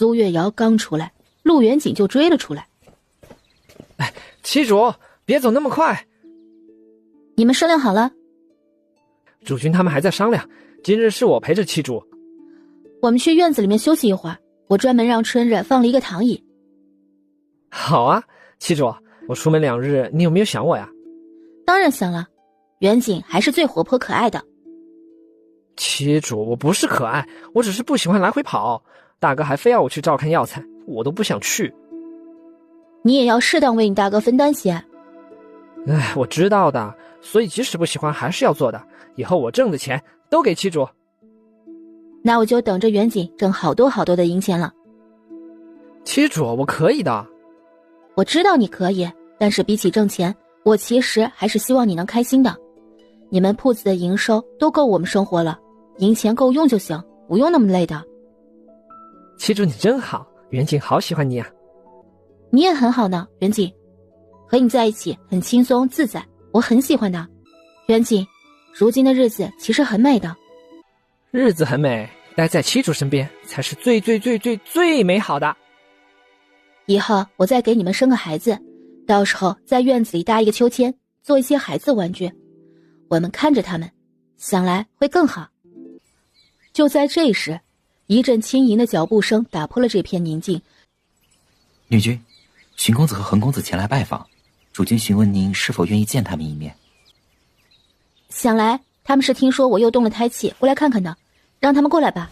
苏月瑶刚出来，陆元景就追了出来。哎，七主，别走那么快。你们商量好了？主君他们还在商量，今日是我陪着七主。我们去院子里面休息一会儿，我专门让春日放了一个躺椅。好啊，七主，我出门2日，你有没有想我呀？当然想了，元景还是最活泼可爱的。七主，我不是可爱，我只是不喜欢来回跑。大哥还非要我去照看药材，我都不想去。你也要适当为你大哥分担些。哎，我知道的，所以即使不喜欢还是要做的。以后我挣的钱都给七主。那我就等着元景挣好多好多的银钱了。七主，我可以的。我知道你可以，但是比起挣钱，我其实还是希望你能开心的。你们铺子的营收都够我们生活了，银钱够用就行，不用那么累的。七主你真好，元景好喜欢你啊。你也很好呢，元景，和你在一起很轻松自在，我很喜欢的。元景，如今的日子其实很美的。日子很美，待在七主身边才是最最最最最美好的。以后我再给你们生个孩子，到时候在院子里搭一个秋千，做一些孩子玩具，我们看着他们，想来会更好。就在这时，一阵轻盈的脚步声打破了这片宁静。女君，荀公子和恒公子前来拜访，主君询问您是否愿意见他们一面。想来他们是听说我又动了胎气，过来看看的，让他们过来吧。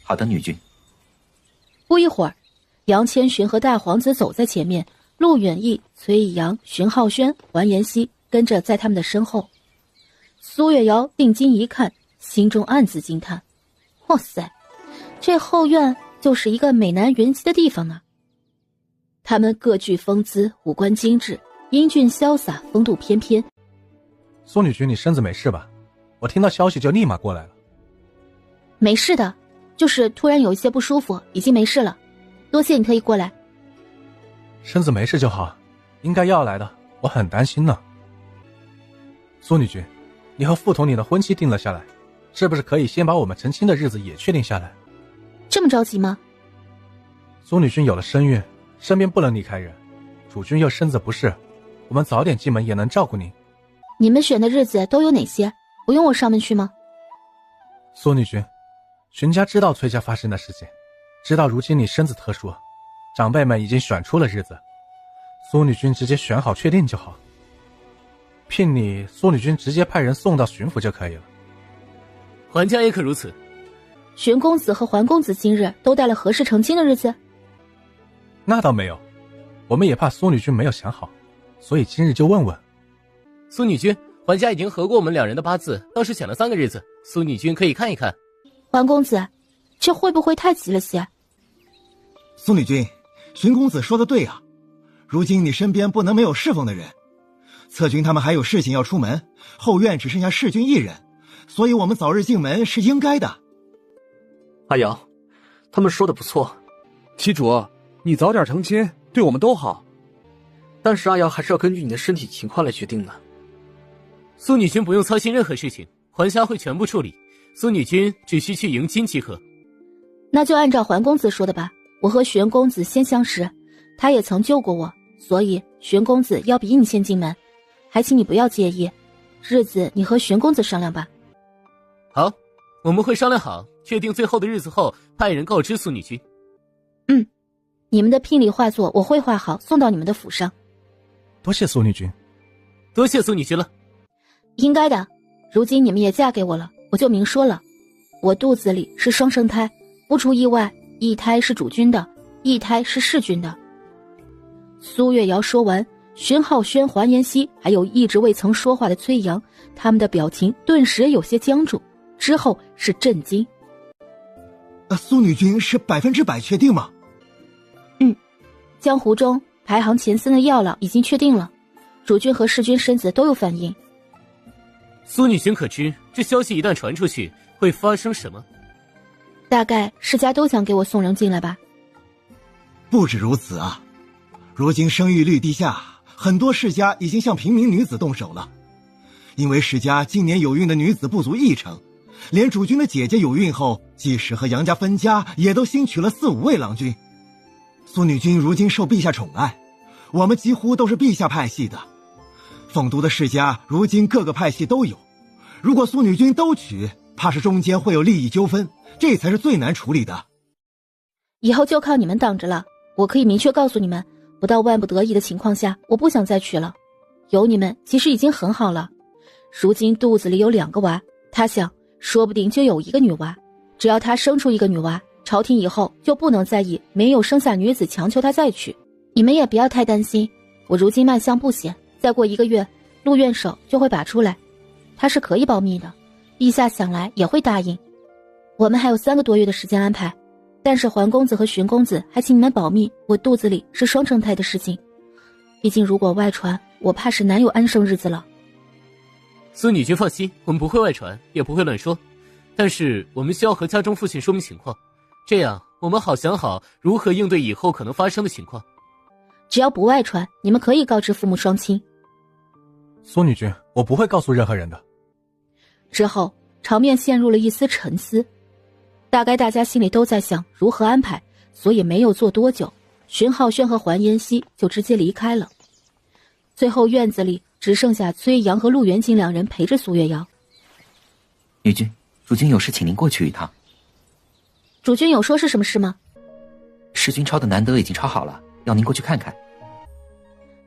好的，女君。不一会儿，杨千寻和大皇子走在前面，陆远义、崔以阳、荀浩轩、完颜希跟着在他们的身后。苏月瑶定睛一看，心中暗自惊叹：哇塞，这后院就是一个美男云集的地方呢。他们各具风姿，五官精致，英俊潇洒，风度翩翩。苏女君，你身子没事吧？我听到消息就立马过来了。没事的，就是突然有一些不舒服，已经没事了。多谢你特意过来。身子没事就好，应该要来的，我很担心呢。苏女君，你和傅统领的婚期定了下来，是不是可以先把我们成亲的日子也确定下来？这么着急吗？苏女君有了身孕，身边不能离开人，主君又身子不适，我们早点进门也能照顾您。你们选的日子都有哪些？不用我上门去吗？苏女君，荀家知道崔家发生的事情，知道如今你身子特殊，长辈们已经选出了日子，苏女君直接选好确定就好。聘礼，苏女君直接派人送到巡抚就可以了。桓家也可如此。荀公子和桓公子今日都带了合适成亲的日子？那倒没有，我们也怕苏女君没有想好，所以今日就问问。苏女君，桓家已经合过我们2人的八字，倒是选了3个日子，苏女君可以看一看。桓公子，这会不会太急了些？苏女君，荀公子说的对啊，如今你身边不能没有侍奉的人，策军他们还有事情要出门，后院只剩下世君一人，所以我们早日进门是应该的。阿瑶，他们说的不错，七主，你早点成亲，对我们都好。但是阿瑶还是要根据你的身体情况来决定的。苏女君不用操心任何事情，桓家会全部处理，苏女君只需去迎亲即可。那就按照桓公子说的吧，我和玄公子先相识，他也曾救过我，所以玄公子要比你先进门，还请你不要介意，日子你和玄公子商量吧。好，我们会商量好，确定最后的日子后派人告知苏女君。你们的聘礼画作我会画好，送到你们的府上。多谢苏女君。多谢苏女君了。应该的，如今你们也嫁给我了，我就明说了，我肚子里是双生胎，不出意外，一胎是主君的，一胎是世君的。苏月瑶说完，荀浩轩、桓妍希还有一直未曾说话的崔阳，他们的表情顿时有些僵住，之后是震惊。苏女君是100%确定吗？江湖中排行前3的药老已经确定了，主君和世君身子都有反应。苏女君可知这消息一旦传出去会发生什么？大概世家都想给我送人进来吧。不止如此啊，如今生育率低下，很多世家已经向平民女子动手了。因为世家今年有孕的女子不足1成，连主君的姐姐有孕后，即使和杨家分家，也都新娶了4、5位郎君。苏女君如今受陛下宠爱，我们几乎都是陛下派系的。凤都的世家如今各个派系都有，如果苏女君都娶，怕是中间会有利益纠纷，这才是最难处理的。以后就靠你们挡着了。我可以明确告诉你们，不到万不得已的情况下，我不想再娶了。有你们其实已经很好了。如今肚子里有2个娃，他想说不定就有1个女娃。只要他生出1个女娃，朝廷以后就不能再以没有生下女子强求他再娶。你们也不要太担心，我如今脉象不显，再过1个月，陆院手就会拔出来。他是可以保密的，陛下想来也会答应。我们还有3个多月的时间安排，但是桓公子和荀公子还请你们保密，我肚子里是双胞胎的事情。毕竟如果外传，我怕是难有安生日子了。苏女君放心，我们不会外传，也不会乱说。但是我们需要和家中父亲说明情况，这样我们好想好如何应对以后可能发生的情况。只要不外传，你们可以告知父母双亲。苏女君，我不会告诉任何人的。之后，场面陷入了一丝沉思。大概大家心里都在想如何安排，所以没有做多久，荀浩轩和桓妍希就直接离开了。最后院子里只剩下崔阳和陆元景2人陪着苏月瑶。女君，主君有事请您过去一趟。主君有说是什么事吗？世君抄的难得已经抄好了，要您过去看看。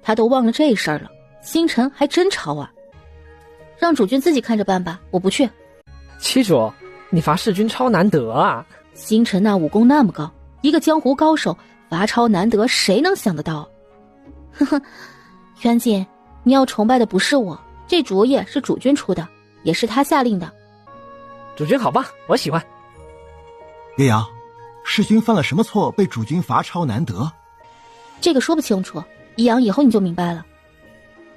他都忘了这事儿了，星辰还真抄啊。让主君自己看着办吧，我不去。七主，你罚世君抄难得啊！星辰那武功那么高，一个江湖高手罚抄难得，谁能想得到？呵呵，元景，你要崇拜的不是我，这主意是主君出的，也是他下令的。主君好棒，我喜欢。岳阳，世君犯了什么错被主君罚抄难得？这个说不清楚，一阳以后你就明白了。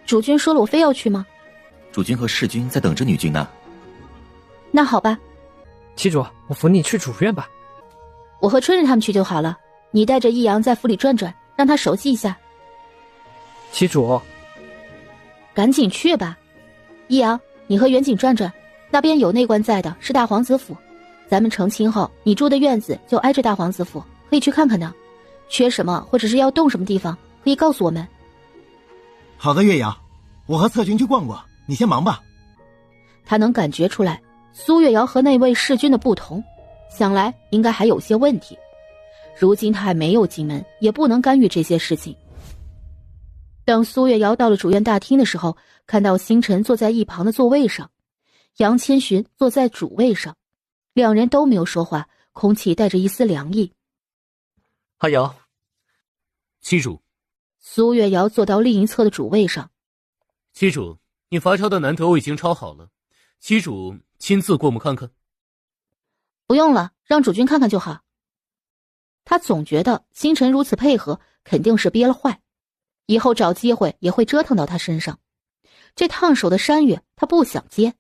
主君说了我非要去吗？主君和世君在等着女君呢。那好吧。七主，我扶你去主院吧。我和春日他们去就好了，你带着一阳在府里转转，让他熟悉一下。七主，赶紧去吧。一阳，你和远景转转，那边有内官在的，是大皇子府。咱们成亲后，你住的院子就挨着大皇子府，可以去看看的。缺什么或者是要动什么地方，可以告诉我们。好的，岳阳，我和策君去逛逛，你先忙吧。他能感觉出来苏月瑶和那位世君的不同，想来应该还有些问题。如今他还没有进门，也不能干预这些事情。等苏月瑶到了主院大厅的时候，看到星辰坐在一旁的座位上，杨千寻坐在主位上，2人都没有说话，空气带着一丝凉意。阿瑶，七主。苏月瑶坐到另一侧的主位上。七主，你罚抄的难得我已经抄好了，七主亲自过目看看。不用了，让主君看看就好。他总觉得星辰如此配合，肯定是憋了坏，以后找机会也会折腾到他身上。这烫手的山芋，他不想接。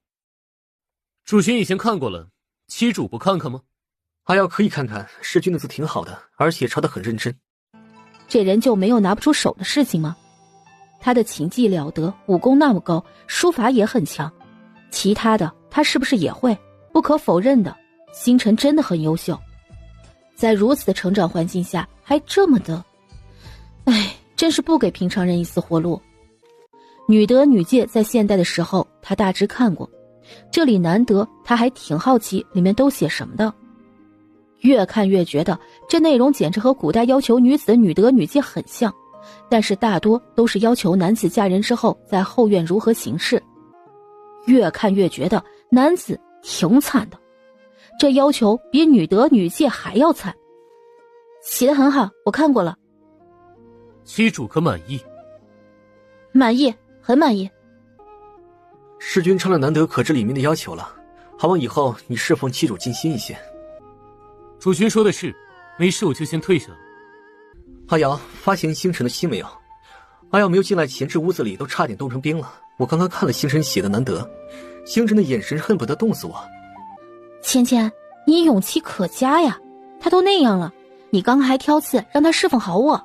主君已经看过了，七主不看看吗？阿瑶可以看看，世君的字挺好的，而且抄得很认真。这人就没有拿不出手的事情吗？他的琴技了得，武功那么高，书法也很强，其他的他是不是也会？不可否认的，星辰真的很优秀。在如此的成长环境下，还这么的，真是不给平常人一丝活路。女德女戒在现代的时候，他大致看过，这里难得，他还挺好奇里面都写什么的。越看越觉得这内容简直和古代要求女子的女德女戒很像，但是大多都是要求男子嫁人之后在后院如何行事。越看越觉得男子挺惨的，这要求比女德女戒还要惨。写得很好，我看过了。七主可满意？满意，很满意。世君抄了难得可知里面的要求了，好望以后你侍奉七主尽心一些。主君说的是，没事我就先退下了。阿瑶，发现星辰的心没有？阿瑶没有进来前，这屋子里都差点冻成冰了。我刚刚看了星辰写的难得，星辰的眼神恨不得冻死我。芊芊，你勇气可嘉呀，他都那样了，你刚刚还挑刺让他侍奉好我。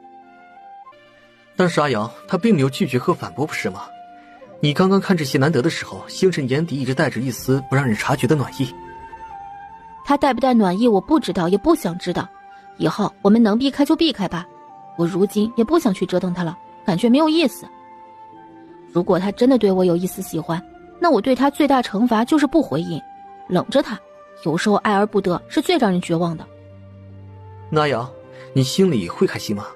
但是阿瑶，他并没有拒绝和反驳，不是吗？你刚刚看这些难得的时候，星辰眼底一直带着一丝不让人察觉的暖意。他带不带暖意我不知道，也不想知道。以后我们能避开就避开吧。我如今也不想去折腾他了，感觉没有意思。如果他真的对我有一丝喜欢，那我对他最大惩罚就是不回应，冷着他。有时候爱而不得是最让人绝望的。那阿瑶，你心里会开心吗？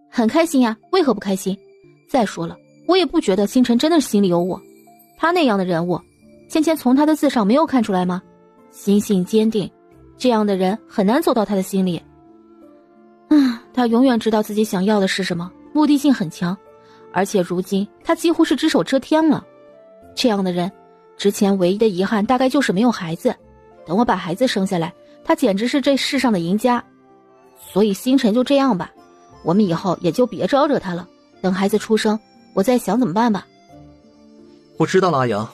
很开心呀，为何不开心？再说了，我也不觉得星辰真的心里有我。他那样的人物，芊芊从他的字上没有看出来吗？心性坚定，这样的人很难走到他的心里。他永远知道自己想要的是什么，目的性很强，而且如今他几乎是只手遮天了。这样的人，之前唯一的遗憾大概就是没有孩子。等我把孩子生下来，他简直是这世上的赢家。所以星辰就这样吧，我们以后也就别招惹他了。等孩子出生，我再想怎么办吧。我知道了，阿瑶。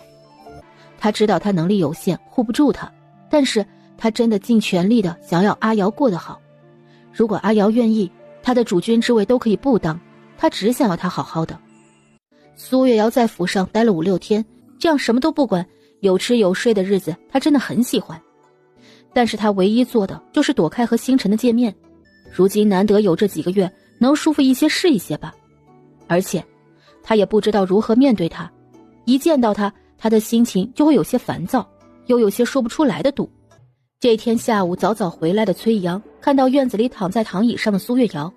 他知道他能力有限，护不住他，但是他真的尽全力的想要阿瑶过得好。如果阿瑶愿意，他的主君之位都可以不当，他只想要他好好的。苏月瑶在府上待了5-6天，这样什么都不管，有吃有睡的日子，他真的很喜欢。但是他唯一做的就是躲开和星辰的见面。如今难得有这几个月，能舒服一些是一些吧。而且他也不知道如何面对他，一见到他，他的心情就会有些烦躁，又有些说不出来的堵。这天下午早早回来的崔阳看到院子里躺在躺椅上的苏月瑶。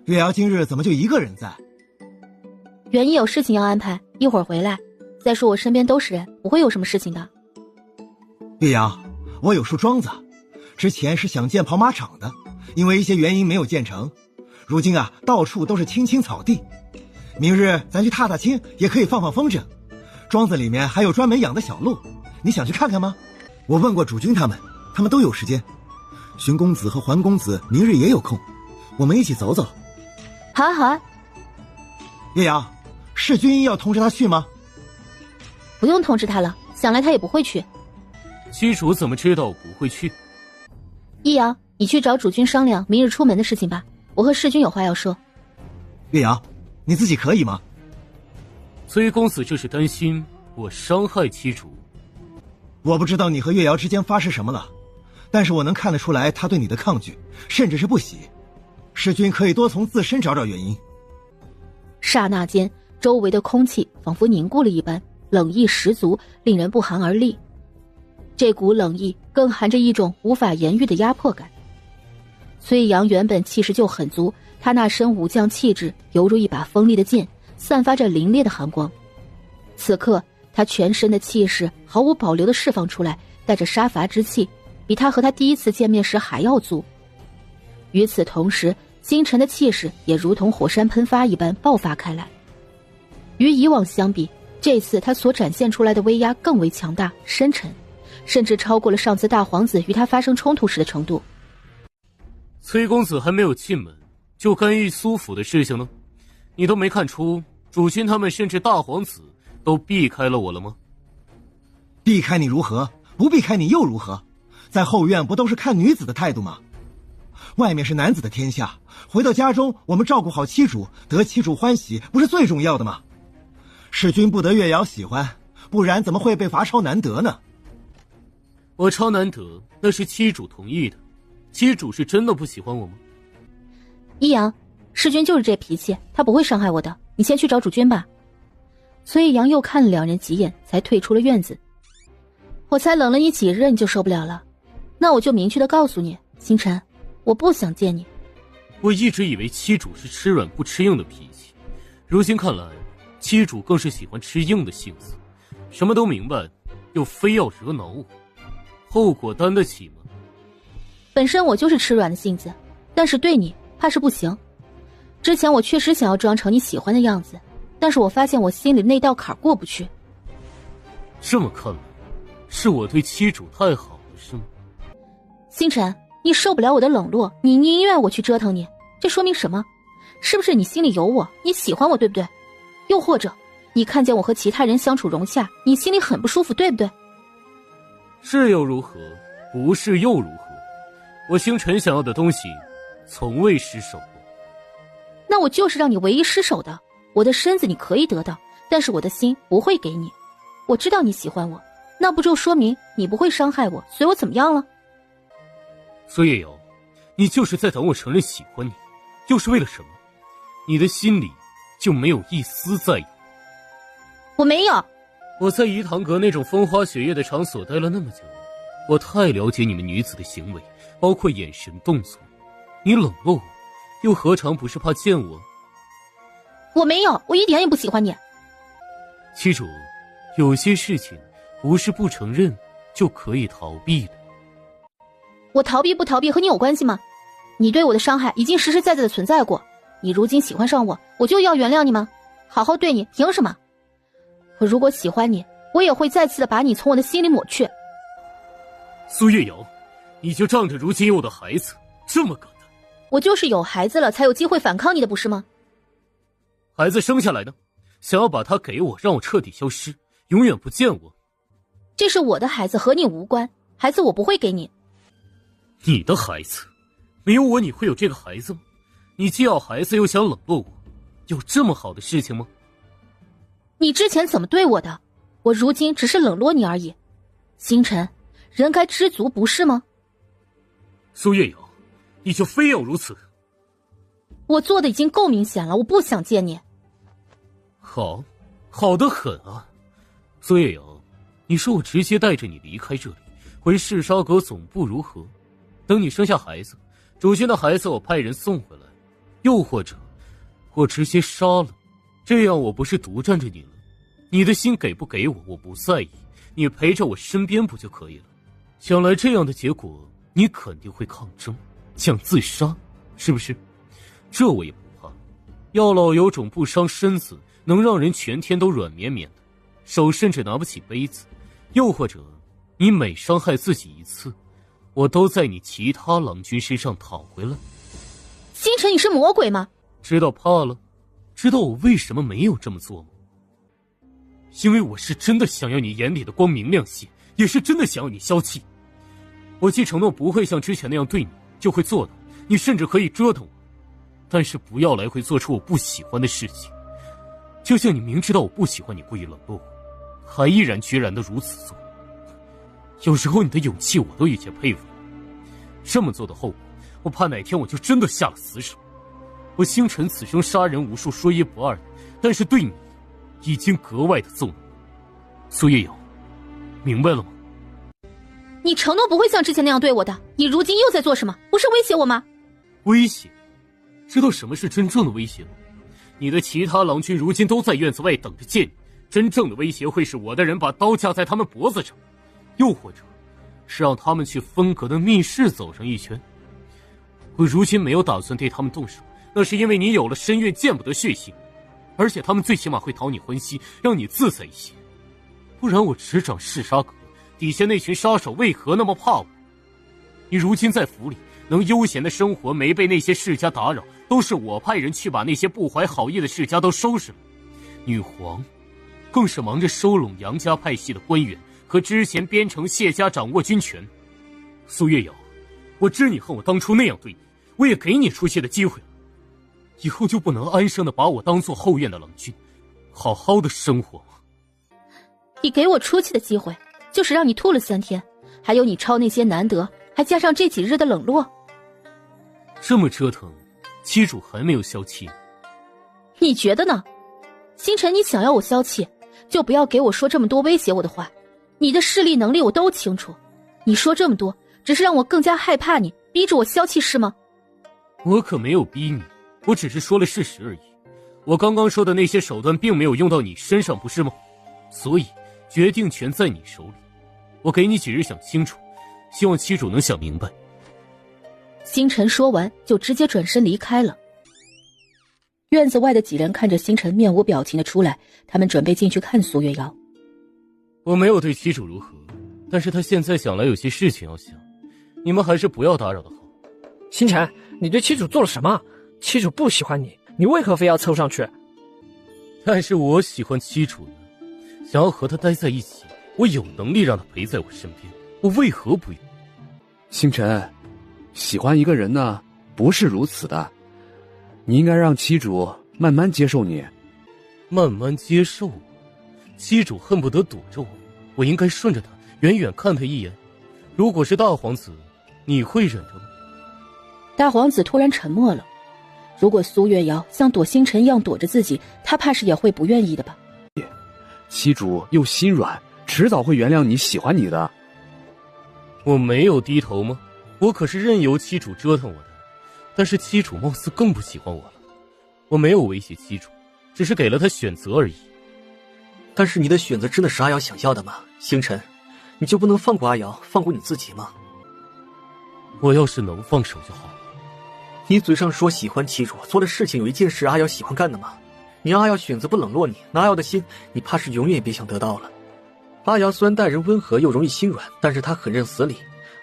月瑶今日怎么就一个人在？原意有事情要安排，一会儿回来。再说我身边都是人，不会有什么事情的。月瑶，我有束庄子，之前是想建跑马场的，因为一些原因没有建成。如今啊，到处都是青青草地，明日咱去踏踏青，也可以放放风筝。庄子里面还有专门养的小鹿，你想去看看吗？我问过主君他们都有时间。荀公子和桓公子明日也有空，我们一起走走。好啊好啊。月瑶，世君要通知他去吗？不用通知他了，想来他也不会去。妻主怎么知道我不会去？易阳，你去找主君商量明日出门的事情吧，我和世君有话要说。月瑶，你自己可以吗？崔公子这是担心我伤害妻主。我不知道你和月瑶之间发生什么了，但是我能看得出来他对你的抗拒，甚至是不喜。世君可以多从自身找找原因。刹那间，周围的空气仿佛凝固了一般，冷意十足，令人不寒而栗。这股冷意更含着一种无法言喻的压迫感。崔阳原本气势就很足，他那身武将气质犹如一把锋利的剑，散发着凛冽的寒光。此刻他全身的气势毫无保留地释放出来，带着杀伐之气，比他和他第一次见面时还要足。与此同时，星辰的气势也如同火山喷发一般爆发开来。与以往相比，这次他所展现出来的威压更为强大深沉，甚至超过了上次大皇子与他发生冲突时的程度。崔公子还没有进门就干预苏府的事情呢，你都没看出主君他们甚至大皇子都避开了我了吗？避开你如何？不避开你又如何？在后院不都是看女子的态度吗？外面是男子的天下，回到家中我们照顾好妻主，得妻主欢喜不是最重要的吗？世君不得月瑶喜欢，不然怎么会被罚抄难得呢？我抄难得那是妻主同意的，妻主是真的不喜欢我吗？一阳，世君就是这脾气，他不会伤害我的，你先去找主君吧。崔阳又看了两人几眼，才退出了院子。我才冷了你几日，你就受不了了？那我就明确的告诉你，星辰，我不想见你。我一直以为妻主是吃软不吃硬的脾气，如今看来，妻主更是喜欢吃硬的性子，什么都明白，又非要惹恼我，后果担得起吗？本身我就是吃软的性子，但是对你怕是不行。之前我确实想要装成你喜欢的样子，但是我发现我心里那道坎过不去。这么看来，是我对妻主太好了，是吗？星辰，你受不了我的冷落，你宁愿我去折腾你，这说明什么？是不是你心里有我，你喜欢我，对不对？又或者你看见我和其他人相处融洽，你心里很不舒服，对不对？是又如何，不是又如何？我星辰想要的东西从未失手过。那我就是让你唯一失手的。我的身子你可以得到，但是我的心不会给你。我知道你喜欢我，那不就说明你不会伤害我，所以我怎么样了？苏月瑶，你就是在等我承认喜欢你，又是为了什么？你的心里就没有一丝在意？我没有。我在颐堂阁那种风花雪月的场所待了那么久，我太了解你们女子的行为，包括眼神动作。你冷落我，又何尝不是怕见我？我没有，我一点也不喜欢你。妻主，有些事情不是不承认就可以逃避的。我逃避不逃避和你有关系吗？你对我的伤害已经实实在在的存在过，你如今喜欢上我，我就要原谅你吗？好好对你，凭什么？我如果喜欢你，我也会再次的把你从我的心里抹去。苏月瑶，你就仗着如今有我的孩子，这么敢的？我就是有孩子了才有机会反抗你的，不是吗？孩子生下来呢，想要把他给我，让我彻底消失，永远不见我。这是我的孩子，和你无关，孩子我不会给你。你的孩子？没有我你会有这个孩子吗？你既要孩子又想冷落我，有这么好的事情吗？你之前怎么对我的，我如今只是冷落你而已。星辰，人该知足不是吗？苏月瑶，你就非要如此？我做的已经够明显了，我不想见你。好，好得很啊。苏月瑶，你说我直接带着你离开这里，回噬杀阁总部如何？等你生下孩子，主君的孩子我派人送回来，又或者我直接杀了，这样我不是独占着你了？你的心给不给我，我不在意，你陪着我身边不就可以了？想来这样的结果，你肯定会抗争，想自杀，是不是？这我也不怕，药老有种不伤身子，能让人全天都软绵绵的，手甚至拿不起杯子。又或者，你每伤害自己一次，我都在你其他郎君身上讨回来。星辰，你是魔鬼吗？知道怕了？知道我为什么没有这么做吗？因为我是真的想要你眼里的光明亮些，也是真的想要你消气。我既承诺不会像之前那样对你，就会做到，你甚至可以折腾我，但是不要来回做出我不喜欢的事情。就像你明知道我不喜欢你，故意冷落我，还毅然决然的如此做。有时候你的勇气我都有些佩服。这么做的后果，我怕哪天我就真的下了死手。我星辰此生杀人无数，说一不二的，但是对你已经格外的纵容。苏月瑶，明白了吗？你承诺不会像之前那样对我的，你如今又在做什么？不是威胁我吗？威胁？知道什么是真正的威胁吗？你的其他郎君如今都在院子外等着见你，真正的威胁会是我的人把刀架在他们脖子上，又或者是让他们去分阁的密室走上一圈。我如今没有打算对他们动手，那是因为你有了身孕，见不得血腥，而且他们最起码会讨你欢心，让你自在一些。不然我执掌噬杀阁，底下那群杀手为何那么怕我？你如今在府里能悠闲的生活，没被那些世家打扰，都是我派人去把那些不怀好意的世家都收拾了。女皇更是忙着收拢杨家派系的官员，和之前边城谢家掌握军权。苏月瑶，我知你恨我当初那样对你，我也给你出气的机会了，以后就不能安生的把我当做后院的郎君，好好的生活吗？你给我出气的机会，就是让你吐了3天，还有你抄那些难得，还加上这几日的冷落。这么折腾，妻主还没有消气？你觉得呢？星辰，你想要我消气，就不要给我说这么多威胁我的话。你的势力能力我都清楚，你说这么多，只是让我更加害怕你，逼着我消气是吗？我可没有逼你，我只是说了事实而已。我刚刚说的那些手段并没有用到你身上，不是吗？所以决定权在你手里，我给你几日想清楚，希望妻主能想明白。星辰说完就直接转身离开了。院子外的几人看着星辰面无表情的出来，他们准备进去看苏月瑶。我没有对妻主如何，但是他现在想来有些事情要想，你们还是不要打扰的好。星辰，你对妻主做了什么？妻主不喜欢你，你为何非要凑上去？但是我喜欢妻主呢，想要和她待在一起，我有能力让她陪在我身边，我为何不用？星辰，喜欢一个人呢，不是如此的，你应该让妻主慢慢接受你。慢慢接受我？妻主恨不得躲着我，我应该顺着她，远远看他一眼。如果是大皇子，你会忍着吗？大皇子突然沉默了。如果苏月瑶像躲星辰一样躲着自己，他怕是也会不愿意的吧。妻主又心软，迟早会原谅你，喜欢你的。我没有低头吗？我可是任由妻主折腾我的，但是妻主貌似更不喜欢我了。我没有威胁妻主，只是给了他选择而已。但是你的选择真的是阿瑶想要的吗？星辰，你就不能放过阿瑶，放过你自己吗？我要是能放手就好了。你嘴上说喜欢妻主，做的事情有一件事阿瑶喜欢干的吗？你让阿瑶选择不冷落你，那阿瑶的心你怕是永远也别想得到了。阿瑶虽然待人温和又容易心软，但是她很认死理，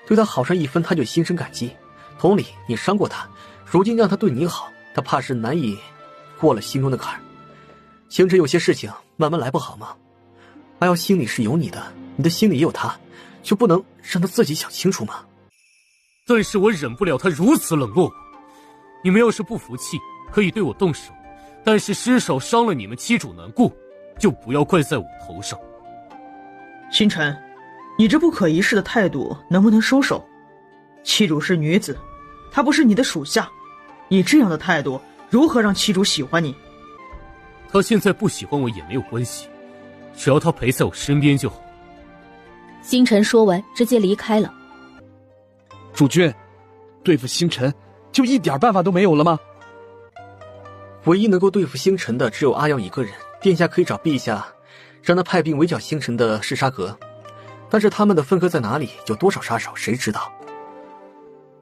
对她好上一分她就心生感激。同理，你伤过她，如今让她对你好，她怕是难以过了心中的坎儿。星辰，有些事情慢慢来不好吗？阿瑶心里是有你的，你的心里也有她，就不能让她自己想清楚吗？但是我忍不了他如此冷落我。你们要是不服气，可以对我动手，但是失手伤了你们妻主难过，就不要怪在我头上。星辰，你这不可一世的态度能不能收手？妻主是女子，她不是你的属下，你这样的态度如何让妻主喜欢你？她现在不喜欢我也没有关系，只要她陪在我身边就好。星辰说完直接离开了。主君，对付星辰就一点办法都没有了吗？唯一能够对付星辰的只有阿瑶一个人，殿下可以找陛下让他派兵围剿星辰的嗜杀阁，但是他们的分割在哪里，有多少杀手谁知道？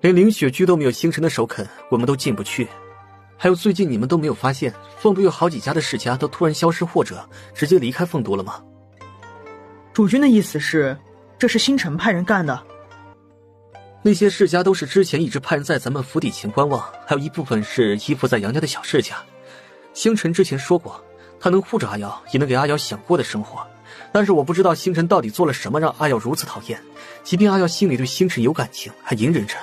连凌雪居都没有星辰的首肯，我们都进不去。还有最近你们都没有发现凤都有好几家的世家都突然消失或者直接离开凤都了吗？主君的意思是这是星辰派人干的？那些世家都是之前一直派人在咱们府邸前观望，还有一部分是依附在杨家的小世家。星辰之前说过他能护着阿瑶，也能给阿瑶想过的生活，但是我不知道星辰到底做了什么让阿瑶如此讨厌，即便阿瑶心里对星辰有感情，还隐忍着。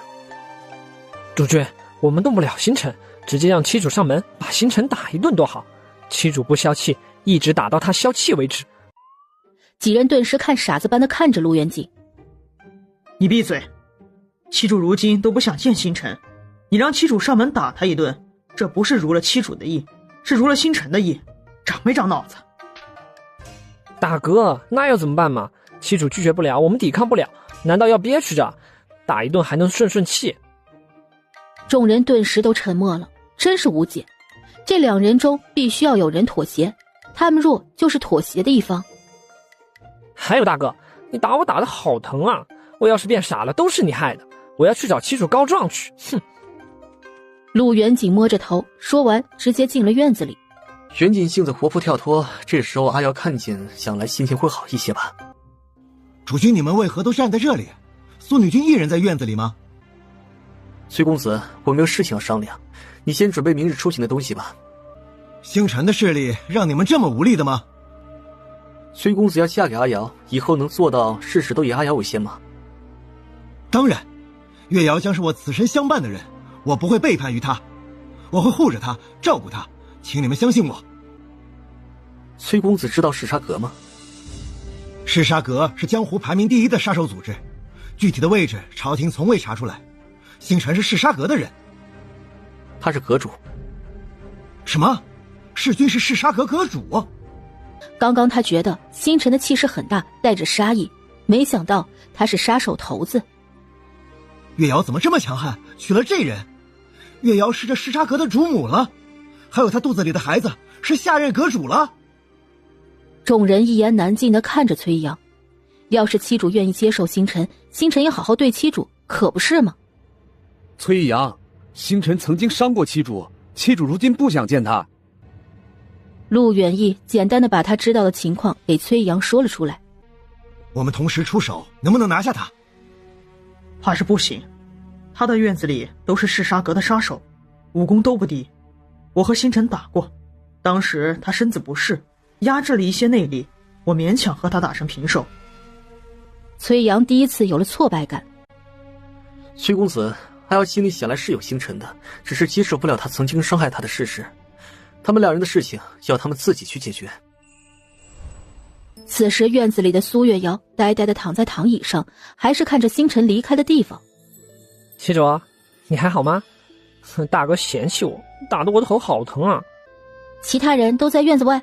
主君，我们动不了星辰，直接让妻主上门把星辰打一顿多好。妻主不消气，一直打到他消气为止。几人顿时看傻子般的看着陆元景。你闭嘴！妻主如今都不想见星辰，你让妻主上门打他一顿，这不是如了妻主的意，是如了星辰的意，长没长脑子？大哥，那要怎么办嘛？妻主拒绝不了，我们抵抗不了，难道要憋屈着？打一顿还能顺顺气？众人顿时都沉默了，真是无解。这两人中必须要有人妥协，他们弱就是妥协的一方。还有大哥，你打我打得好疼啊！我要是变傻了，都是你害的。我要去找妻主告状去。哼！陆元景摸着头，说完直接进了院子里。元景性子活泼跳脱，这时候阿瑶看见，想来心情会好一些吧。主君，你们为何都站在这里？苏女君一人在院子里吗？崔公子，我们有事情要商量，你先准备明日出行的东西吧。星辰的势力让你们这么无力的吗？崔公子要嫁给阿瑶，以后能做到事事都以阿瑶为先吗？当然，月瑶将是我此生相伴的人，我不会背叛于她，我会护着她，照顾她，请你们相信我。崔公子知道嗜杀阁吗？嗜杀阁是江湖排名第一的杀手组织，具体的位置朝廷从未查出来。星辰是嗜杀阁的人。他是阁主。什么？弑君是嗜杀阁阁主？刚刚他觉得星辰的气势很大，带着杀意，没想到他是杀手头子。月瑶怎么这么强悍，娶了这人？月瑶是这嗜杀阁的主母了，还有她肚子里的孩子是下任阁主了。众人一言难尽地看着崔阳，要是妻主愿意接受星辰，星辰也好好对妻主，可不是吗？崔阳，星辰曾经伤过妻主，妻主如今不想见他。陆远义简单的把他知道的情况给崔阳说了出来。我们同时出手，能不能拿下他？怕是不行，他的院子里都是嗜杀阁的杀手，武功都不低。我和星辰打过，当时他身子不适，压制了一些内力，我勉强和他打成平手。崔阳第一次有了挫败感。崔公子，阿瑶心里显然是有星辰的，只是接受不了他曾经伤害他的事实。他们两人的事情要他们自己去解决。此时院子里的苏月瑶呆呆地躺在躺椅上，还是看着星辰离开的地方。七主，你还好吗？大哥嫌弃我，打得我的头好疼啊。其他人都在院子外。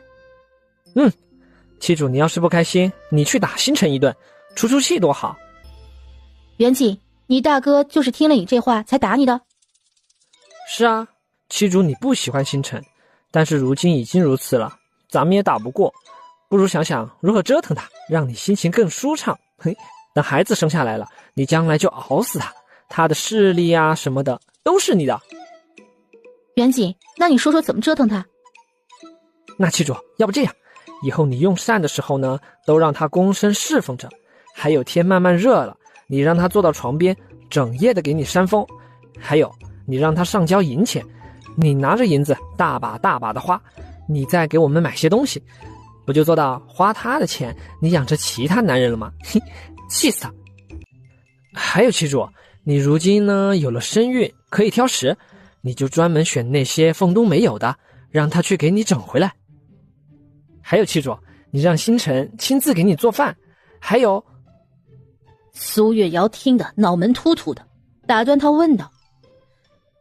七主，你要是不开心，你去打星辰一顿，出出气多好。袁景，你大哥就是听了你这话才打你的。是啊，七主你不喜欢星辰，但是如今已经如此了，咱们也打不过，不如想想如何折腾他，让你心情更舒畅。等孩子生下来了，你将来就熬死他，他的视力啊什么的都是你的。袁景，那你说说怎么折腾他？那七主，要不这样，以后你用膳的时候呢，都让他躬身侍奉着，还有天慢慢热了，你让他坐到床边，整夜的给你扇风，还有你让他上交银钱，你拿着银子大把大把的花，你再给我们买些东西，不就做到花他的钱，你养着其他男人了吗？气死他！还有七主，你如今呢有了身孕，可以挑食，你就专门选那些凤东没有的，让他去给你整回来。还有七主，你让星辰亲自给你做饭。还有，苏月瑶听得脑门突突的，打断他问道：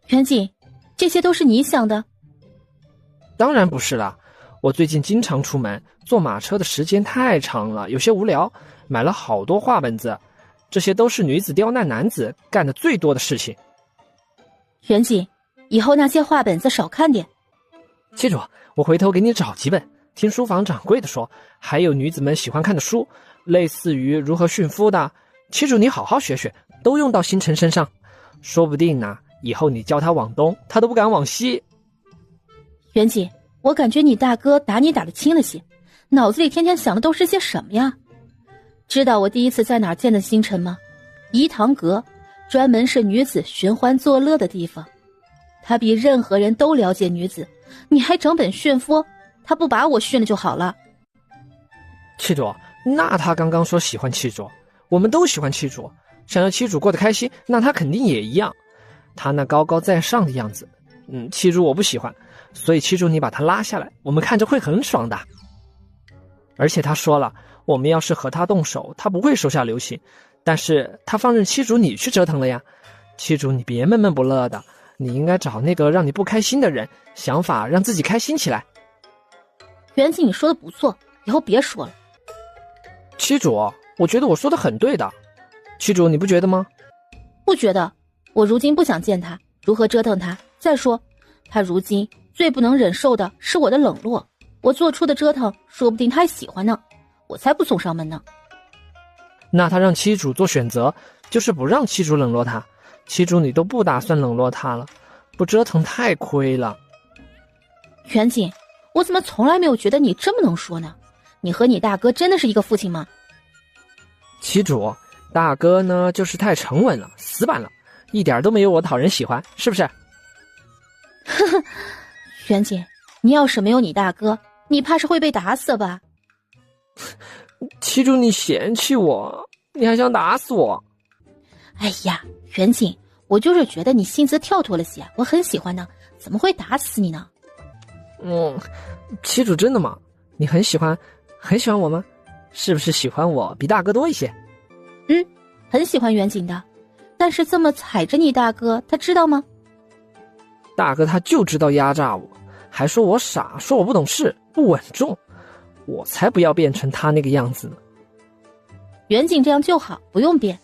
袁景，这些都是你想的？当然不是了，我最近经常出门，坐马车的时间太长了，有些无聊，买了好多画本子，这些都是女子刁难男子干的最多的事情。袁景，以后那些画本子少看点。七主，我回头给你找几本，听书房掌柜的说，还有女子们喜欢看的书，类似于如何驯夫的，七主你好好学学，都用到星辰身上，说不定呢，以后你叫他往东，他都不敢往西。袁景，我感觉你大哥打你打得轻了些，脑子里天天想的都是些什么呀？知道我第一次在哪儿见的星辰吗？颐堂阁，专门是女子寻欢作乐的地方。他比任何人都了解女子，你还整本驯夫，他不把我驯了就好了。七主，那他刚刚说喜欢七主，我们都喜欢七主，想要七主过得开心，那他肯定也一样。他那高高在上的样子，七主我不喜欢，所以七主你把他拉下来，我们看着会很爽的。而且他说了，我们要是和他动手，他不会手下留情，但是他放任七主你去折腾了呀。七主你别闷闷不乐的，你应该找那个让你不开心的人，想法让自己开心起来。袁景，你说的不错，以后别说了。七主，我觉得我说的很对的，七主你不觉得吗？不觉得，我如今不想见他，如何折腾他？再说，他如今最不能忍受的是我的冷落，我做出的折腾，说不定他还喜欢呢，我才不送上门呢。那他让七主做选择，就是不让七主冷落他，七主你都不打算冷落他了，不折腾太亏了。袁景，我怎么从来没有觉得你这么能说呢？你和你大哥真的是一个父亲吗？七主，大哥呢就是太沉稳了，死板了，一点都没有我讨人喜欢，是不是？呵呵，袁景，你要是没有你大哥，你怕是会被打死吧？七主你嫌弃我，你还想打死我？哎呀，袁景，我就是觉得你性子跳脱了些，我很喜欢呢，怎么会打死你呢？七主真的吗？你很喜欢我吗？是不是喜欢我比大哥多一些？很喜欢袁景的，但是这么踩着你大哥，他知道吗？大哥他就知道压榨我，还说我傻，说我不懂事，不稳重，我才不要变成他那个样子呢。袁景这样就好，不用变。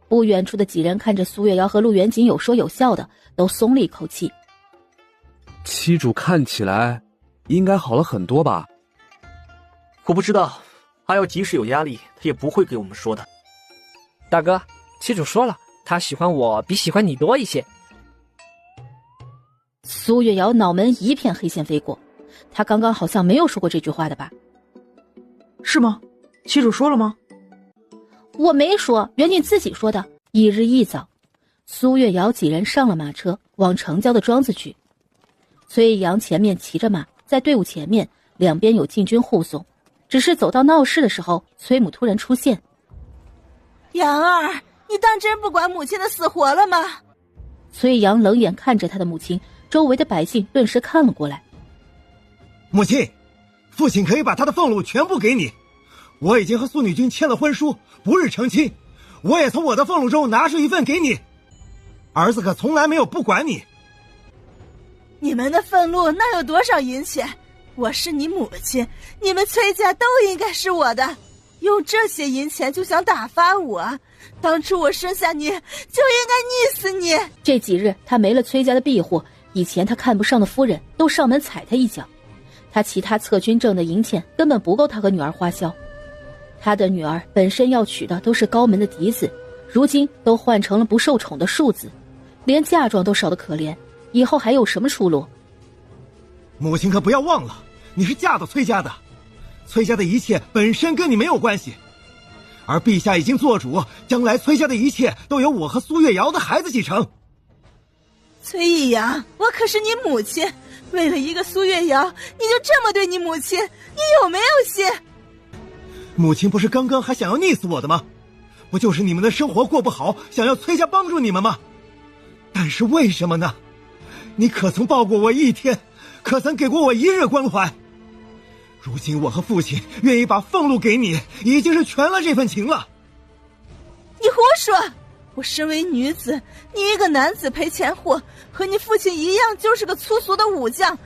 不远处的几人看着苏月瑶和陆元景有说有笑的，都松了一口气。七主看起来应该好了很多吧？我不知道，阿瑶即使有压力，他也不会给我们说的。大哥，七主说了，他喜欢我比喜欢你多一些。苏月瑶脑门一片黑线飞过，他刚刚好像没有说过这句话的吧？是吗？七主说了吗？我没说，袁景自己说的。一日一早，苏月瑶几人上了马车，往城郊的庄子去。崔阳前面骑着马，在队伍前面，两边有禁军护送。只是走到闹市的时候，崔母突然出现。阳儿，你当真不管母亲的死活了吗？崔阳冷眼看着他的母亲，周围的百姓顿时看了过来。母亲，父亲可以把他的俸禄全部给你。我已经和苏女君签了婚书，不日成亲，我也从我的俸禄中拿出一份给你。儿子可从来没有不管你。你们的俸禄那有多少银钱？我是你母亲，你们崔家都应该是我的。用这些银钱就想打发我，当初我生下你就应该溺死你。这几日他没了崔家的庇护，以前他看不上的夫人都上门踩他一脚，他其他侧军挣的银钱根本不够他和女儿花销。他的女儿本身要娶的都是高门的嫡子，如今都换成了不受宠的庶子，连嫁妆都少得可怜，以后还有什么出路？母亲可不要忘了，你是嫁到崔家的，崔家的一切本身跟你没有关系，而陛下已经做主，将来崔家的一切都由我和苏月瑶的孩子继承。崔义阳，我可是你母亲，为了一个苏月瑶，你就这么对你母亲，你有没有心？母亲不是刚刚还想要溺死我的吗？不就是你们的生活过不好，想要崔家帮助你们吗？但是为什么呢？你可曾抱过我一天，可曾给过我一日关怀？如今我和父亲愿意把俸禄给你，已经是全了这份情了。你胡说！我身为女子，你一个男子赔钱货，和你父亲一样，就是个粗俗的武将。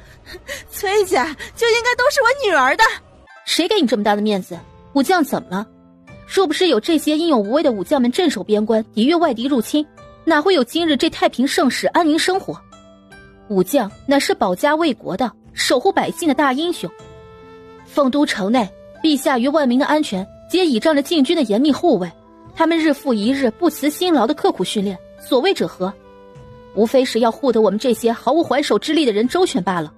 崔家就应该都是我女儿的。谁给你这么大的面子？武将怎么了？若不是有这些英勇无畏的武将们镇守边关，抵御外敌入侵，哪会有今日这太平盛世、安宁生活？武将乃是保家卫国的、守护百姓的大英雄。凤都城内，陛下与万民的安全皆倚仗着禁军的严密护卫，他们日复一日不辞辛劳的刻苦训练，所谓者何？无非是要护得我们这些毫无还手之力的人周全罢了。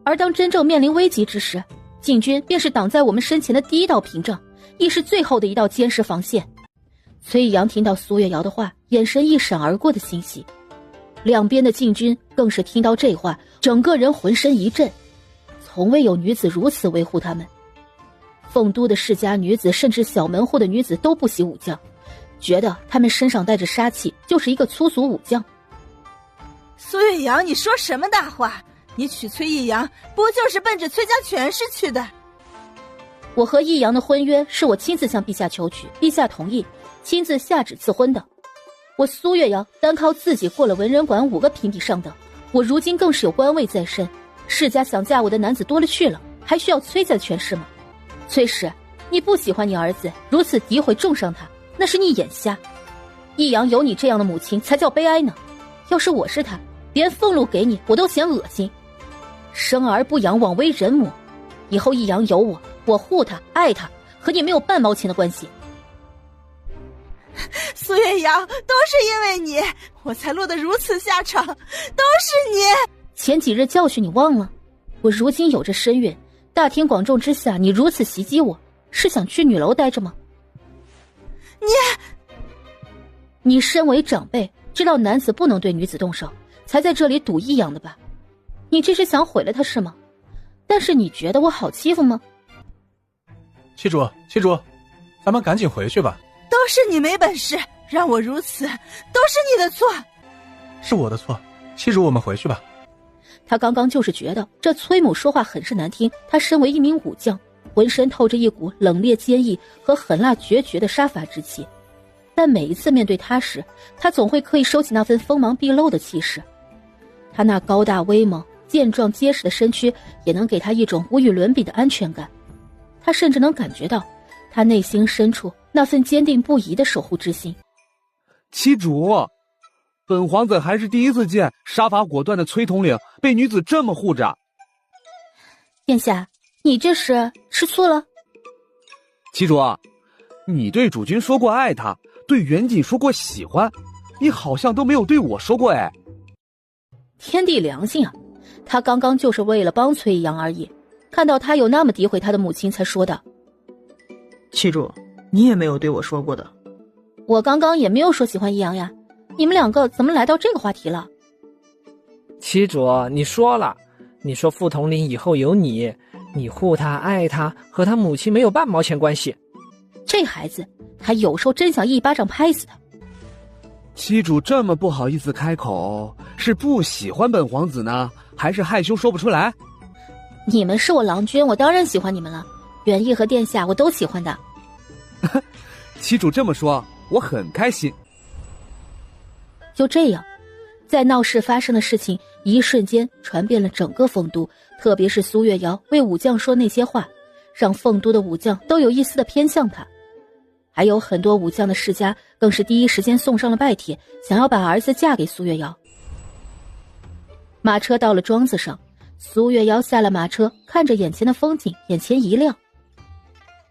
而当真正面临危急之时，禁军便是挡在我们身前的第一道屏障，亦是最后的一道坚实防线。崔义阳听到苏月瑶的话，眼神一闪而过的欣喜。两边的禁军更是听到这话，整个人浑身一震，从未有女子如此维护他们。凤都的世家女子，甚至小门户的女子都不喜武将，觉得他们身上带着杀气，就是一个粗俗武将。苏月阳，你说什么大话？你娶崔义阳，不就是奔着崔家权势去的？我和义阳的婚约是我亲自向陛下求取，陛下同意，亲自下旨赐婚的。我苏月瑶单靠自己过了文人馆5个评比上等，我如今更是有官位在身，世家想嫁我的男子多了去了，还需要崔家的权势吗？崔氏，你不喜欢你儿子，如此诋毁重伤他，那是你眼瞎。义阳有你这样的母亲才叫悲哀呢。要是我是他，连俸禄给你我都嫌恶心。生而不养，枉为人母。以后义阳有我，我护他爱他，和你没有半毛钱的关系。苏月瑶，都是因为你，我才落得如此下场，都是你。前几日教训你忘了？我如今有着身孕，大庭广众之下你如此袭击我，是想去女楼待着吗？你身为长辈，知道男子不能对女子动手，才在这里赌义阳的吧？你这是想毁了他是吗？但是你觉得我好欺负吗？七主，咱们赶紧回去吧。都是你没本事，让我如此，都是你的错。是我的错，七主，我们回去吧。他刚刚就是觉得这崔母说话很是难听，他身为一名武将，浑身透着一股冷冽坚毅和狠辣决绝的杀伐之气，但每一次面对他时，他总会刻意收起那份锋芒毕露的气势。他那高大威猛、健壮结实的身躯也能给他一种无与伦比的安全感，他甚至能感觉到他内心深处那份坚定不移的守护之心。七主，本皇子还是第一次见杀伐果断的崔统领被女子这么护着。殿下，你这是吃醋了？七主，你对主君说过爱他，对袁锦说过喜欢，你好像都没有对我说过哎。天地良心啊，他刚刚就是为了帮崔义阳而已，看到他有那么诋毁他的母亲才说的。七主，你也没有对我说过的。我刚刚也没有说喜欢义阳呀，你们两个怎么来到这个话题了？七主，你说了，你说副统领以后有你，你护他爱他，和他母亲没有半毛钱关系。这孩子，他有时候真想一巴掌拍死他。七主这么不好意思开口，是不喜欢本皇子呢，还是害羞说不出来？你们是我郎君，我当然喜欢你们了。元义和殿下我都喜欢的。妻主这么说，我很开心。就这样，在闹市发生的事情一瞬间传遍了整个凤都，特别是苏月瑶为武将说那些话，让凤都的武将都有一丝的偏向他。还有很多武将的世家更是第一时间送上了拜帖，想要把儿子嫁给苏月瑶。马车到了庄子上，苏月瑶下了马车，看着眼前的风景，眼前一亮。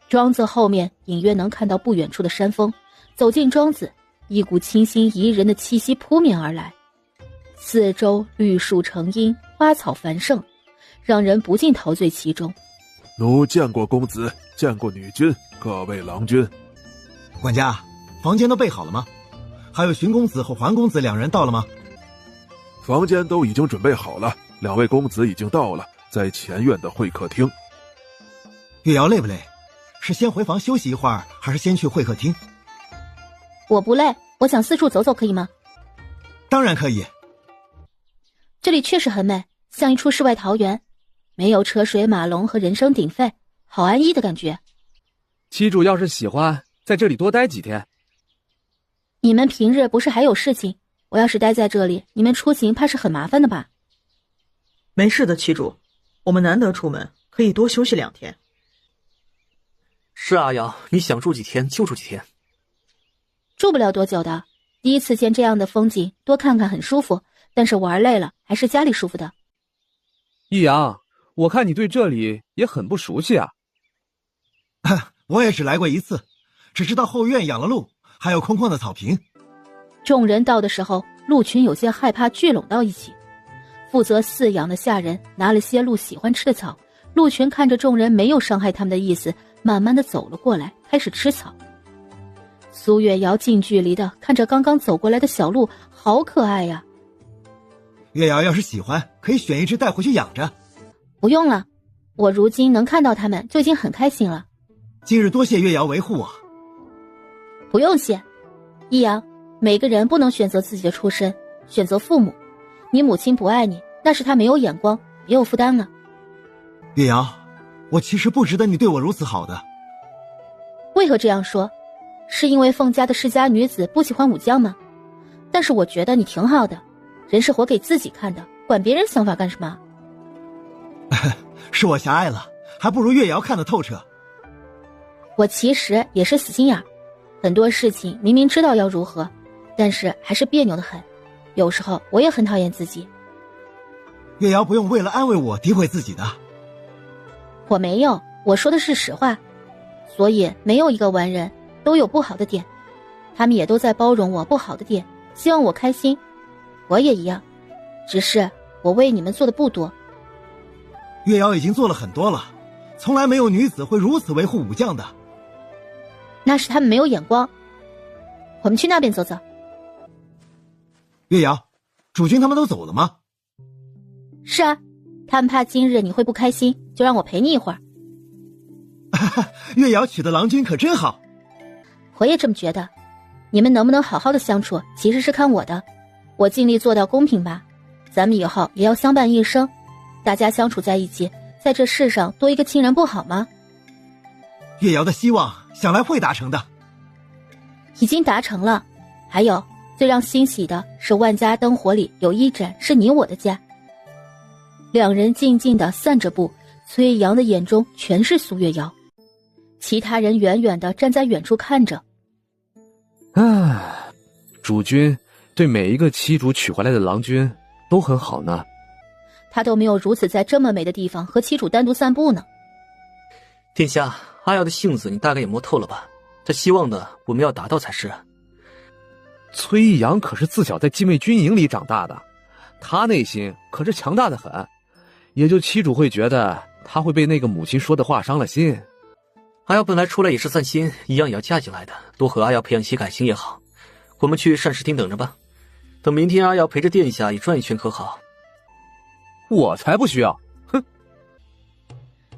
庄子后面隐约能看到不远处的山峰，走进庄子，一股清新宜人的气息扑面而来，四周绿树成荫，花草繁盛，让人不禁陶醉其中。奴见过公子，见过女君，各位郎君。管家，房间都备好了吗？还有荀公子和桓公子两人到了吗？房间都已经准备好了，两位公子已经到了，在前院的会客厅。月瑶累不累？是先回房休息一会儿，还是先去会客厅？我不累，我想四处走走，可以吗？当然可以。这里确实很美，像一处世外桃源，没有车水马龙和人声鼎沸，好安逸的感觉。妻主要是喜欢，在这里多待几天。你们平日不是还有事情？我要是待在这里，你们出行怕是很麻烦的吧？没事的，妻主，我们难得出门，可以多休息2天。是阿瑶，你想住几天就住几天。住不了多久的，第一次见这样的风景，多看看很舒服，但是玩累了，还是家里舒服的。易阳，我看你对这里也很不熟悉啊。我也只来过一次，只知道后院养了鹿，还有空旷的草坪。众人到的时候，鹿群有些害怕，聚拢到一起。负责饲养的下人拿了些鹿喜欢吃的草，鹿群看着众人没有伤害他们的意思，慢慢的走了过来，开始吃草。苏月瑶近距离的看着刚刚走过来的小鹿，好可爱呀。月瑶要是喜欢，可以选一只带回去养着。不用了，我如今能看到他们就已经很开心了。今日多谢月瑶维护我。不用谢。易阳，每个人不能选择自己的出身，选择父母。你母亲不爱你，那是她没有眼光，没有负担啊。月瑶，我其实不值得你对我如此好的。为何这样说？是因为凤家的世家女子不喜欢武将吗？但是我觉得你挺好的，人是活给自己看的，管别人想法干什么？是我狭隘了，还不如月瑶看得透彻。我其实也是死心眼，很多事情明明知道要如何，但是还是别扭的很。有时候我也很讨厌自己。月瑶不用为了安慰我诋毁自己的。我没有，我说的是实话。所以没有一个完人，都有不好的点，他们也都在包容我不好的点，希望我开心。我也一样，只是我为你们做的不多。月瑶已经做了很多了，从来没有女子会如此维护武将的。那是他们没有眼光。我们去那边走走。月瑶，主君他们都走了吗？是啊，他们怕今日你会不开心，就让我陪你一会儿。月瑶娶的郎君可真好。我也这么觉得。你们能不能好好的相处，其实是看我的。我尽力做到公平吧。咱们以后也要相伴一生，大家相处在一起，在这世上多一个亲人不好吗？月瑶的希望想来会达成的。已经达成了。还有最让欣喜的是，万家灯火里有一盏是你我的家。两人静静地散着步，崔阳的眼中全是苏月瑶，其他人远远地站在远处看着。主君对每一个妻主娶回来的郎君都很好呢。他都没有如此在这么美的地方和妻主单独散步呢。殿下，阿瑶的性子你大概也摸透了吧？他希望的我们要达到才是。崔一阳可是自小在禁卫军营里长大的，他内心可是强大的很，也就妻主会觉得他会被那个母亲说的话伤了心。阿瑶本来出来也是散心，一样也要嫁进来的，多和阿瑶培养些感情也好。我们去膳食厅等着吧，等明天阿瑶陪着殿下也转一圈可好？我才不需要，哼！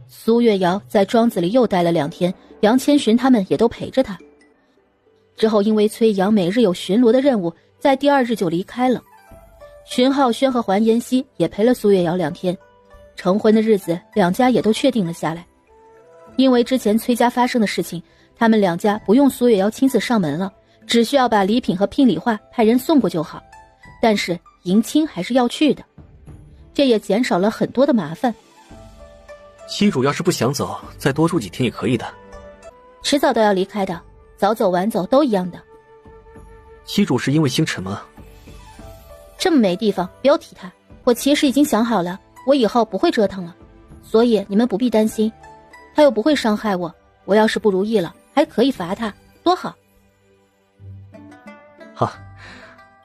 苏月瑶在庄子里又待了2天，杨千寻他们也都陪着他。之后因为崔阳每日有巡逻的任务，在第2日就离开了。荀浩轩和桓妍希也陪了苏月瑶2天，成婚的日子两家也都确定了下来。因为之前崔家发生的事情，他们两家不用苏月瑶亲自上门了，只需要把礼品和聘礼画派人送过就好。但是迎亲还是要去的，这也减少了很多的麻烦。妻主要是不想走，再多住几天也可以的。迟早都要离开的，早走晚走都一样的。妻主是因为星辰吗？这么没地方，不要提他。我其实已经想好了，我以后不会折腾了，所以你们不必担心。他又不会伤害我，我要是不如意了，还可以罚他，多好。好，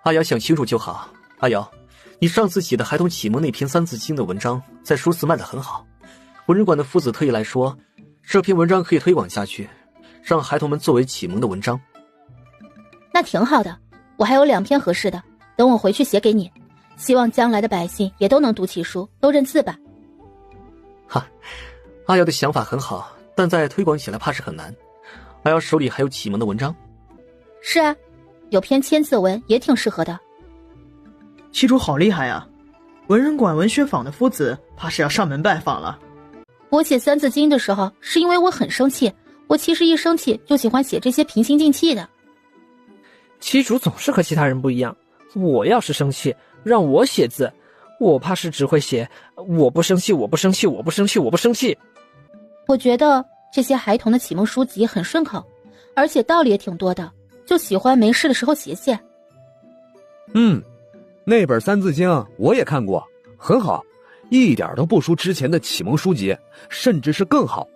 阿瑶想清楚就好。阿瑶，你上次写的孩童启蒙那篇3字经的文章，在书肆卖得很好。文人馆的夫子特意来说，这篇文章可以推广下去，让孩童们作为启蒙的文章。那挺好的，我还有2篇合适的，等我回去写给你。希望将来的百姓也都能读起书，都认字吧。哈，阿瑶的想法很好，但在推广起来怕是很难。阿瑶手里还有启蒙的文章？是啊，有篇千字文也挺适合的。妻主好厉害啊！文人馆文学坊的夫子怕是要上门拜访了。我写3字经的时候，是因为我很生气，我其实一生气就喜欢写这些平心静气的。妻主总是和其他人不一样，我要是生气，让我写字，我怕是只会写我不生气，我不生气，我不生气，我不生气。我觉得这些孩童的启蒙书籍很顺口，而且道理也挺多的，就喜欢没事的时候写写。那本3字经我也看过，很好，一点都不输之前的启蒙书籍，甚至是更好。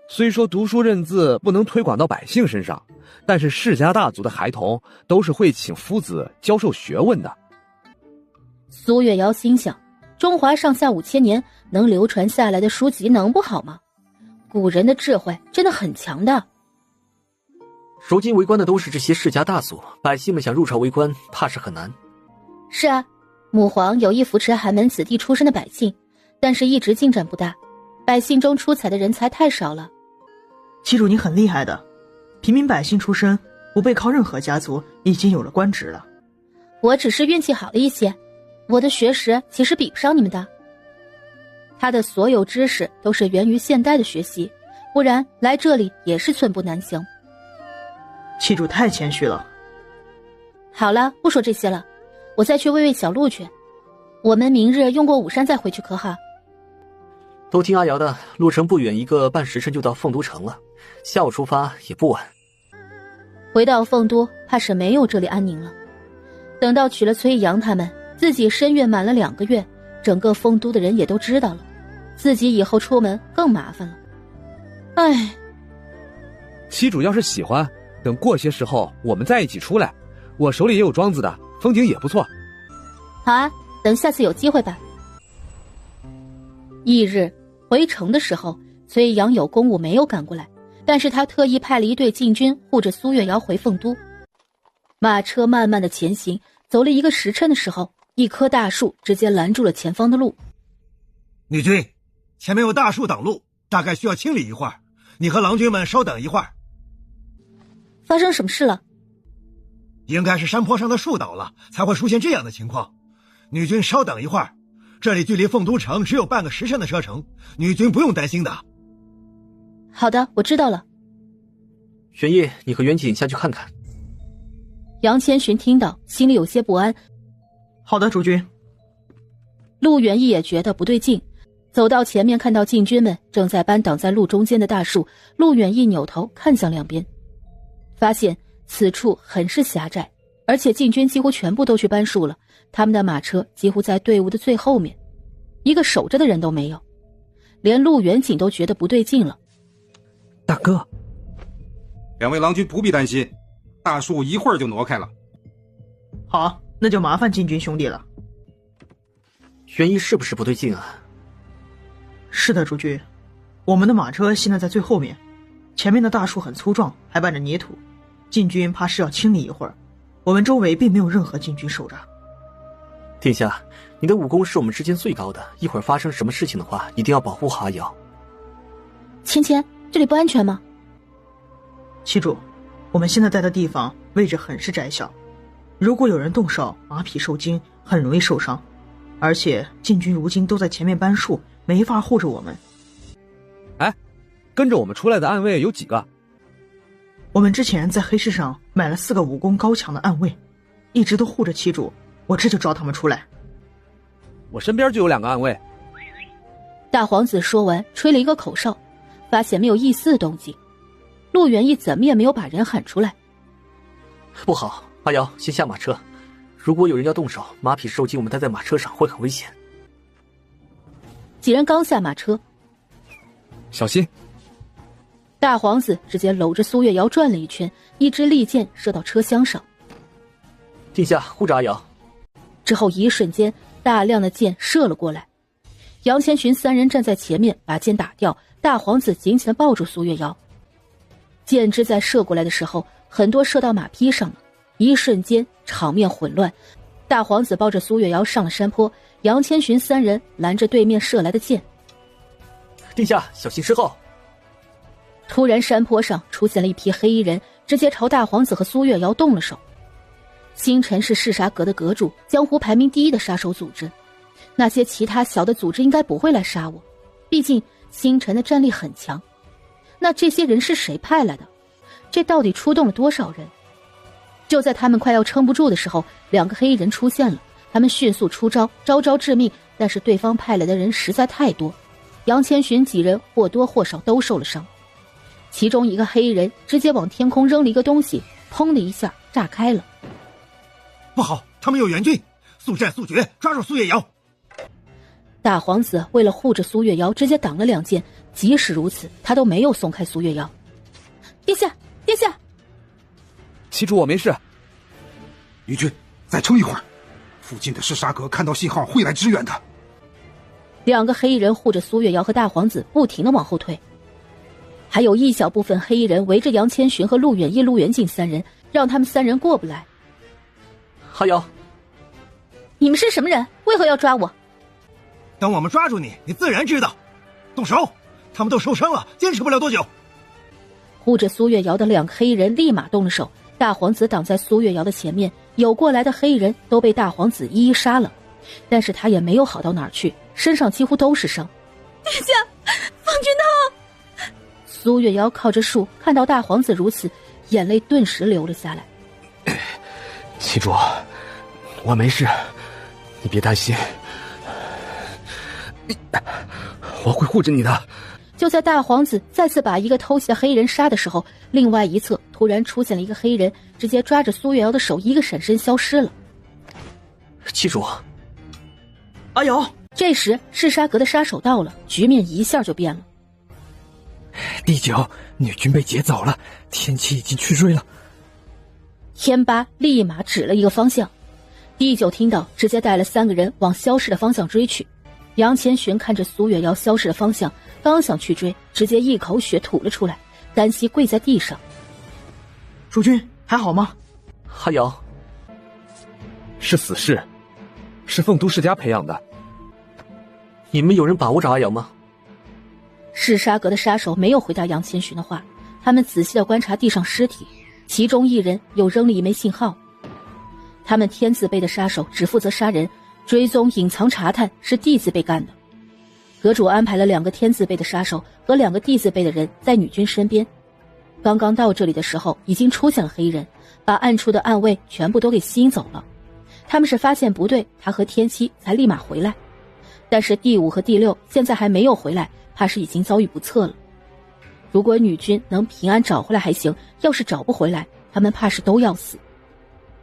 虽说读书认字不能推广到百姓身上，但是世家大族的孩童都是会请夫子教授学问的。苏月瑶心想，中华上下5000年能流传下来的书籍能不好吗？古人的智慧真的很强的。如今为官的都是这些世家大族，百姓们想入朝为官怕是很难。是啊，母皇有意扶持寒门子弟出身的百姓，但是一直进展不大，百姓中出彩的人才太少了。妻主你很厉害的，平民百姓出身，不背靠任何家族，已经有了官职了。我只是运气好了一些，我的学识其实比不上你们的。他的所有知识都是源于现代的学习，不然来这里也是寸步难行。妻主太谦虚了。好了，不说这些了，我再去喂喂小鹿去。我们明日用过午膳再回去可好？都听阿瑶的，路程不远，1个半时辰就到凤都城了。下午出发也不晚。回到凤都，怕是没有这里安宁了。等到娶了崔阳他们，自己身孕满了2个月，整个凤都的人也都知道了，自己以后出门更麻烦了。唉，妻主要是喜欢，等过些时候我们再一起出来，我手里也有庄子的，风景也不错。好啊，等下次有机会吧。翌日回城的时候，崔阳有公务没有赶过来，但是他特意派了一队禁军护着苏月瑶回凤都。马车慢慢的前行，走了1个时辰的时候，一棵大树直接拦住了前方的路。女军，前面有大树挡路，大概需要清理一会儿，你和郎君们稍等一会儿。发生什么事了？应该是山坡上的树倒了，才会出现这样的情况。女军稍等一会儿，这里距离凤都城只有半个时辰的车程，女军不用担心的。好的，我知道了。玄烨，你和袁锦下去看看。杨千寻听到，心里有些不安。好的，主君。陆元义也觉得不对劲，走到前面，看到禁军们正在搬挡在路中间的大树，陆远义扭头看向两边，发现此处很是狭窄，而且禁军几乎全部都去搬树了，他们的马车几乎在队伍的最后面，一个守着的人都没有，连陆元景都觉得不对劲了。大哥，两位郎君不必担心，大树一会儿就挪开了。好，那就麻烦禁军兄弟了。玄一是不是不对劲啊？是的，主君，我们的马车现在在最后面，前面的大树很粗壮，还伴着泥土，禁军怕是要清理一会儿，我们周围并没有任何禁军守着。殿下，你的武功是我们之间最高的，一会儿发生什么事情的话，一定要保护好阿瑶。芊芊，这里不安全吗？七主，我们现在在的地方位置很是窄小，如果有人动手，马匹受惊，很容易受伤。而且禁军如今都在前面搬树，没法护着我们。哎，跟着我们出来的暗卫有几个？我们之前在黑市上买了4个武功高强的暗卫，一直都护着七主，我这就招他们出来。我身边就有2个暗卫。大皇子说完，吹了一个口哨，发现没有一丝动静。陆元义怎么也没有把人喊出来。不好，阿瑶，先下马车。如果有人要动手，马匹受惊，我们待在马车上会很危险。几人刚下马车，小心！大皇子直接搂着苏月瑶转了一圈，一支利箭射到车厢上。殿下，护着阿瑶。之后一瞬间，大量的箭射了过来。杨千寻3人站在前面，把箭打掉。大皇子紧紧地抱住苏月瑶。箭支在射过来的时候，很多射到马匹上了。一瞬间，场面混乱。大皇子抱着苏月瑶上了山坡，杨千寻3人拦着对面射来的箭。殿下，小心身后！突然，山坡上出现了一批黑衣人，直接朝大皇子和苏月瑶动了手。星辰是嗜杀阁的阁主，江湖排名第1的杀手组织。那些其他小的组织应该不会来杀我，毕竟星辰的战力很强。那这些人是谁派来的？这到底出动了多少人？就在他们快要撑不住的时候，2个黑衣人出现了。他们迅速出招，招招致命，但是对方派来的人实在太多，杨千寻几人或多或少都受了伤。其中一个黑衣人直接往天空扔了一个东西，砰的一下炸开了。不好，他们有援军，速战速决，抓住苏月瑶！大皇子为了护着苏月瑶，直接挡了2箭，即使如此，他都没有松开苏月瑶。殿下，殿下！七主，我没事。女君，再撑一会儿，附近的嗜杀阁看到信号会来支援的。 2个黑衣人护着苏月瑶和大皇子，不停地往后退。还有一小部分黑衣人围着杨千寻和陆远义、陆元敬3人，让他们3人过不来。哈瑶，你们是什么人？为何要抓我？等我们抓住你，你自然知道。动手！他们都受伤了，坚持不了多久。护着苏月瑶的2个黑衣人立马动了手。大皇子挡在苏月瑶的前面，有过来的黑衣人都被大皇子一一杀了。但是他也没有好到哪儿去，身上几乎都是伤。殿下，方君涛！苏月瑶靠着树，看到大皇子如此，眼泪顿时流了下来。七主，我没事，你别担心，我会护着你的。就在大皇子再次把一个偷袭的黑衣人杀的时候，另外一侧突然出现了一个黑衣人，直接抓着苏月瑶的手，一个闪身消失了。七主，阿瑶！这时嗜杀阁的杀手到了，局面一下就变了。第9，女君被劫走了，天启已经去追了。天八立马指了一个方向，第9听到，直接带了3个人往消失的方向追去。杨千寻看着苏月瑶消失的方向，刚想去追，直接一口血吐了出来，单膝跪在地上。主君还好吗？哈瑶，是死士，是凤都世家培养的。你们有人把握着阿瑶吗？嗜杀阁的杀手没有回答杨千寻的话，他们仔细地观察地上尸体，其中1人又扔了一枚信号。他们天字辈的杀手只负责杀人，追踪隐藏查探是地字辈干的。阁主安排了2个天字辈的杀手和2个地字辈的人在女君身边。刚刚到这里的时候，已经出现了黑衣人，把暗处的暗卫全部都给吸引走了。他们是发现不对，他和天七才立马回来。但是第5和第6现在还没有回来，怕是已经遭遇不测了。如果女君能平安找回来还行，要是找不回来，他们怕是都要死。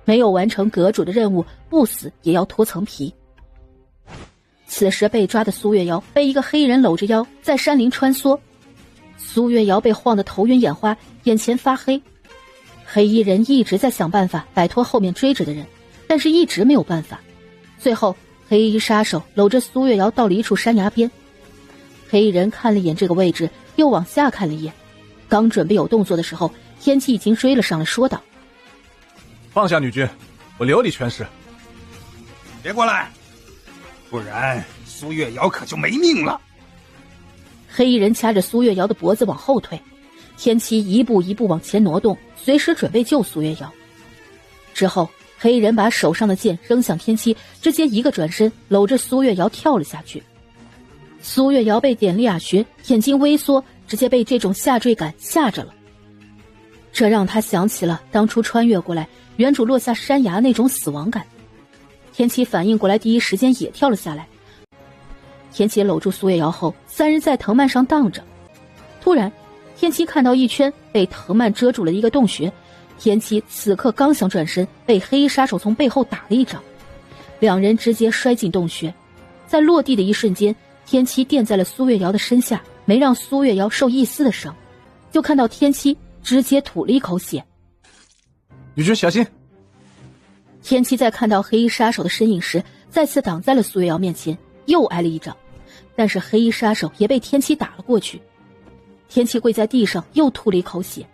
没有完成阁主的任务，不死也要脱层皮。此时被抓的苏月瑶被一个黑人搂着腰在山林穿梭，苏月瑶被晃得头晕眼花，眼前发黑。黑衣人一直在想办法摆脱后面追着的人，但是一直没有办法。最后黑衣杀手搂着苏月瑶到了一处山崖边，黑衣人看了一眼这个位置，又往下看了一眼，刚准备有动作的时候，天启已经追了上来，说道：放下女君，我留你全尸。别过来，不然苏月瑶可就没命了。黑衣人掐着苏月瑶的脖子往后退，天启一步一步往前挪动，随时准备救苏月瑶。之后黑衣人把手上的剑扔向天启，直接一个转身搂着苏月瑶跳了下去。苏月瑶被点了哑穴，眼睛微缩，直接被这种下坠感吓着了。这让他想起了当初穿越过来原主落下山崖那种死亡感。天琪反应过来，第一时间也跳了下来。天琪搂住苏月瑶后，三人在藤蔓上荡着。突然，天琪看到一圈被藤蔓遮住了一个洞穴。天琪此刻刚想转身，被黑衣杀手从背后打了一掌，两人直接摔进洞穴。在落地的一瞬间，天琪垫在了苏月瑶的身下，没让苏月瑶受一丝的伤，就看到天琪直接吐了一口血。女君小心！天琪在看到黑衣杀手的身影时，再次挡在了苏月瑶面前，又挨了一掌，但是黑衣杀手也被天琪打了过去。天琪跪在地上，又吐了一口血。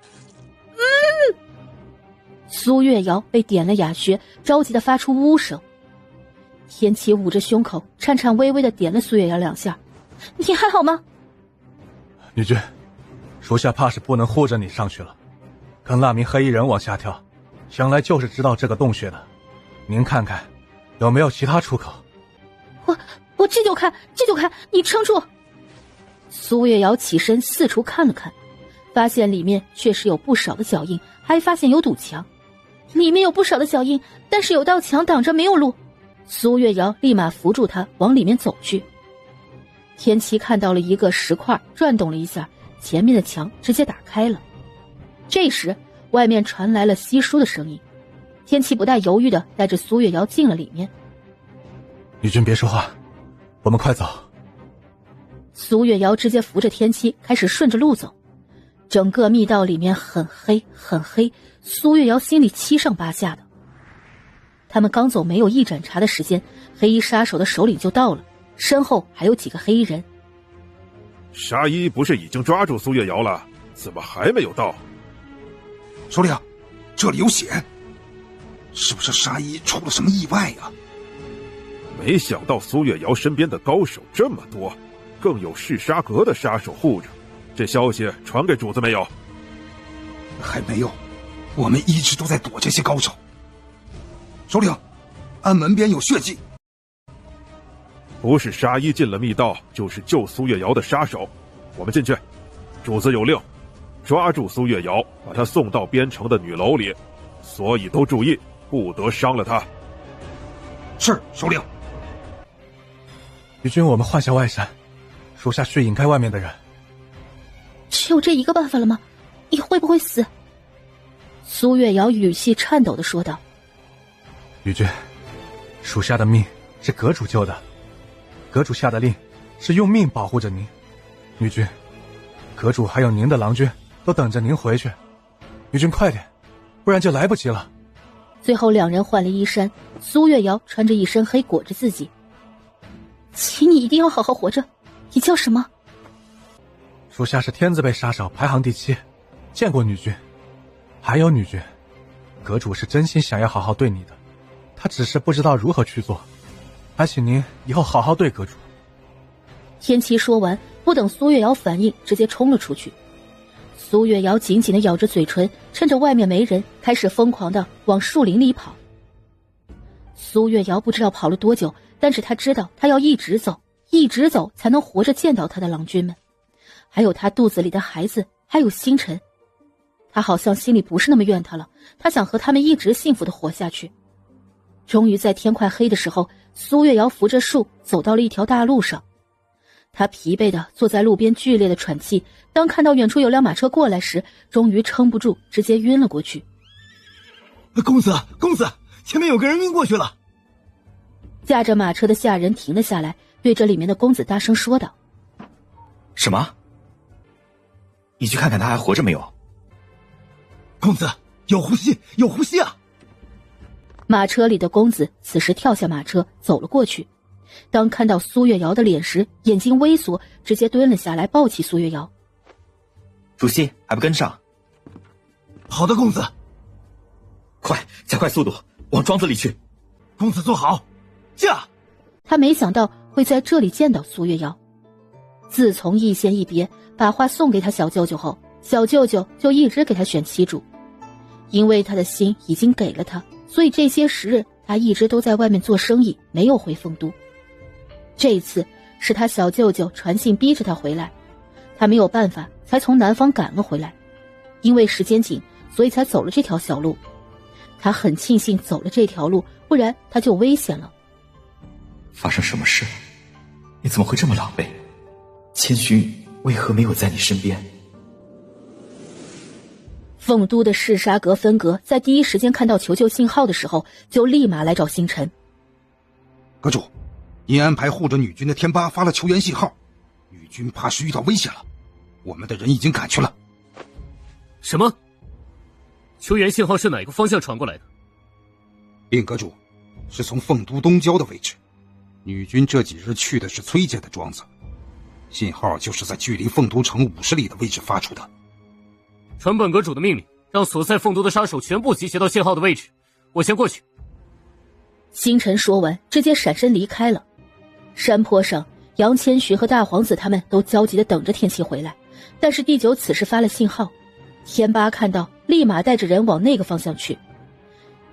苏月瑶被点了哑穴，着急地发出呜声。天琪捂着胸口，颤颤巍巍地点了苏月瑶2下。你还好吗？女君，属下怕是不能护着你上去了，跟那名黑衣人往下跳，想来就是知道这个洞穴的。您看看有没有其他出口。我这就看，你撑住。苏月瑶起身四处看了看，发现里面确实有不少的脚印，还发现有堵墙。里面有不少的脚印，但是有道墙挡着，没有路。苏月瑶立马扶住他往里面走去。天琪看到了一个石块，转动了一下，前面的墙直接打开了。这时外面传来了稀疏的声音，天琪不带犹豫地带着苏月瑶进了里面。女君别说话，我们快走。苏月瑶直接扶着天琪开始顺着路走。整个密道里面很黑很黑，苏月瑶心里七上八下的。他们刚走没有一盏茶的时间，黑衣杀手的首领就到了，身后还有几个黑衣人。沙一不是已经抓住苏月瑶了，怎么还没有到？首领，这里有险，是不是沙一出了什么意外呀？没想到苏月瑶身边的高手这么多，更有噬沙阁的杀手护着。这消息传给主子没有？还没有，我们一直都在躲这些高手。首领，安门边有血迹。不是沙一进了密道，就是救苏月瑶的杀手。我们进去，主子有令，抓住苏月瑶，把她送到边城的女楼里，所以都注意，不得伤了她。是，首领。女君，我们换下外衫，属下去引开外面的人。只有这一个办法了吗？你会不会死？苏月瑶语气颤抖地说道。女君，属下的命是阁主救的，阁主下的令是用命保护着您。女君，阁主还有您的郎君都等着您回去，女君快点，不然就来不及了。最后两人换了衣衫，苏月瑶穿着一身黑裹着自己。请你一定要好好活着。你叫什么？属下是天字辈杀手，排行第7，见过女君。还有女君，阁主是真心想要好好对你的，他只是不知道如何去做，还请您以后好好对阁主。天琪说完，不等苏月瑶反应，直接冲了出去。苏月瑶紧紧地咬着嘴唇，趁着外面没人，开始疯狂地往树林里跑。苏月瑶不知道跑了多久，但是她知道她要一直走，一直走才能活着见到她的郎君们，还有她肚子里的孩子，还有星辰。她好像心里不是那么怨他了，她想和他们一直幸福地活下去。终于在天快黑的时候，苏月瑶扶着树走到了一条大路上。她疲惫地坐在路边，剧烈地喘气。当看到远处有辆马车过来时，终于撑不住，直接晕了过去。公子，公子，前面有个人晕过去了。驾着马车的下人停了下来，对着里面的公子大声说道：什么？你去看看他还活着没有？公子，有呼吸，有呼吸啊！马车里的公子此时跳下马车走了过去，当看到苏月瑶的脸时，眼睛微缩，直接蹲了下来，抱起苏月瑶。主席还不跟上？好的，公子。快，加快速度，往庄子里去。公子坐好，驾！他没想到会在这里见到苏月瑶。自从一仙一别，把花送给他小舅舅后，小舅舅就一直给他选妻主。因为他的心已经给了他，所以这些时日他一直都在外面做生意，没有回丰都。这一次是他小舅舅传信逼着他回来，他没有办法才从南方赶了回来。因为时间紧，所以才走了这条小路。他很庆幸走了这条路，不然他就危险了。发生什么事？你怎么会这么狼狈？千寻为何没有在你身边？凤都的嗜杀阁分阁在第一时间看到求救信号的时候，就立马来找星辰。阁主，您安排护着女军的天八发了求援信号，女军怕是遇到危险了，我们的人已经赶去了。什么？求援信号是哪个方向传过来的？禀阁主，是从凤都东郊的位置。女军这几日去的是崔家的庄子，信号就是在距离凤都城50里的位置发出的。传本阁主的命令，让所在凤都的杀手全部集结到信号的位置，我先过去。星辰说完，直接闪身离开了。山坡上，杨千寻和大皇子他们都焦急地等着天启回来，但是第九此时发了信号，天八看到，立马带着人往那个方向去。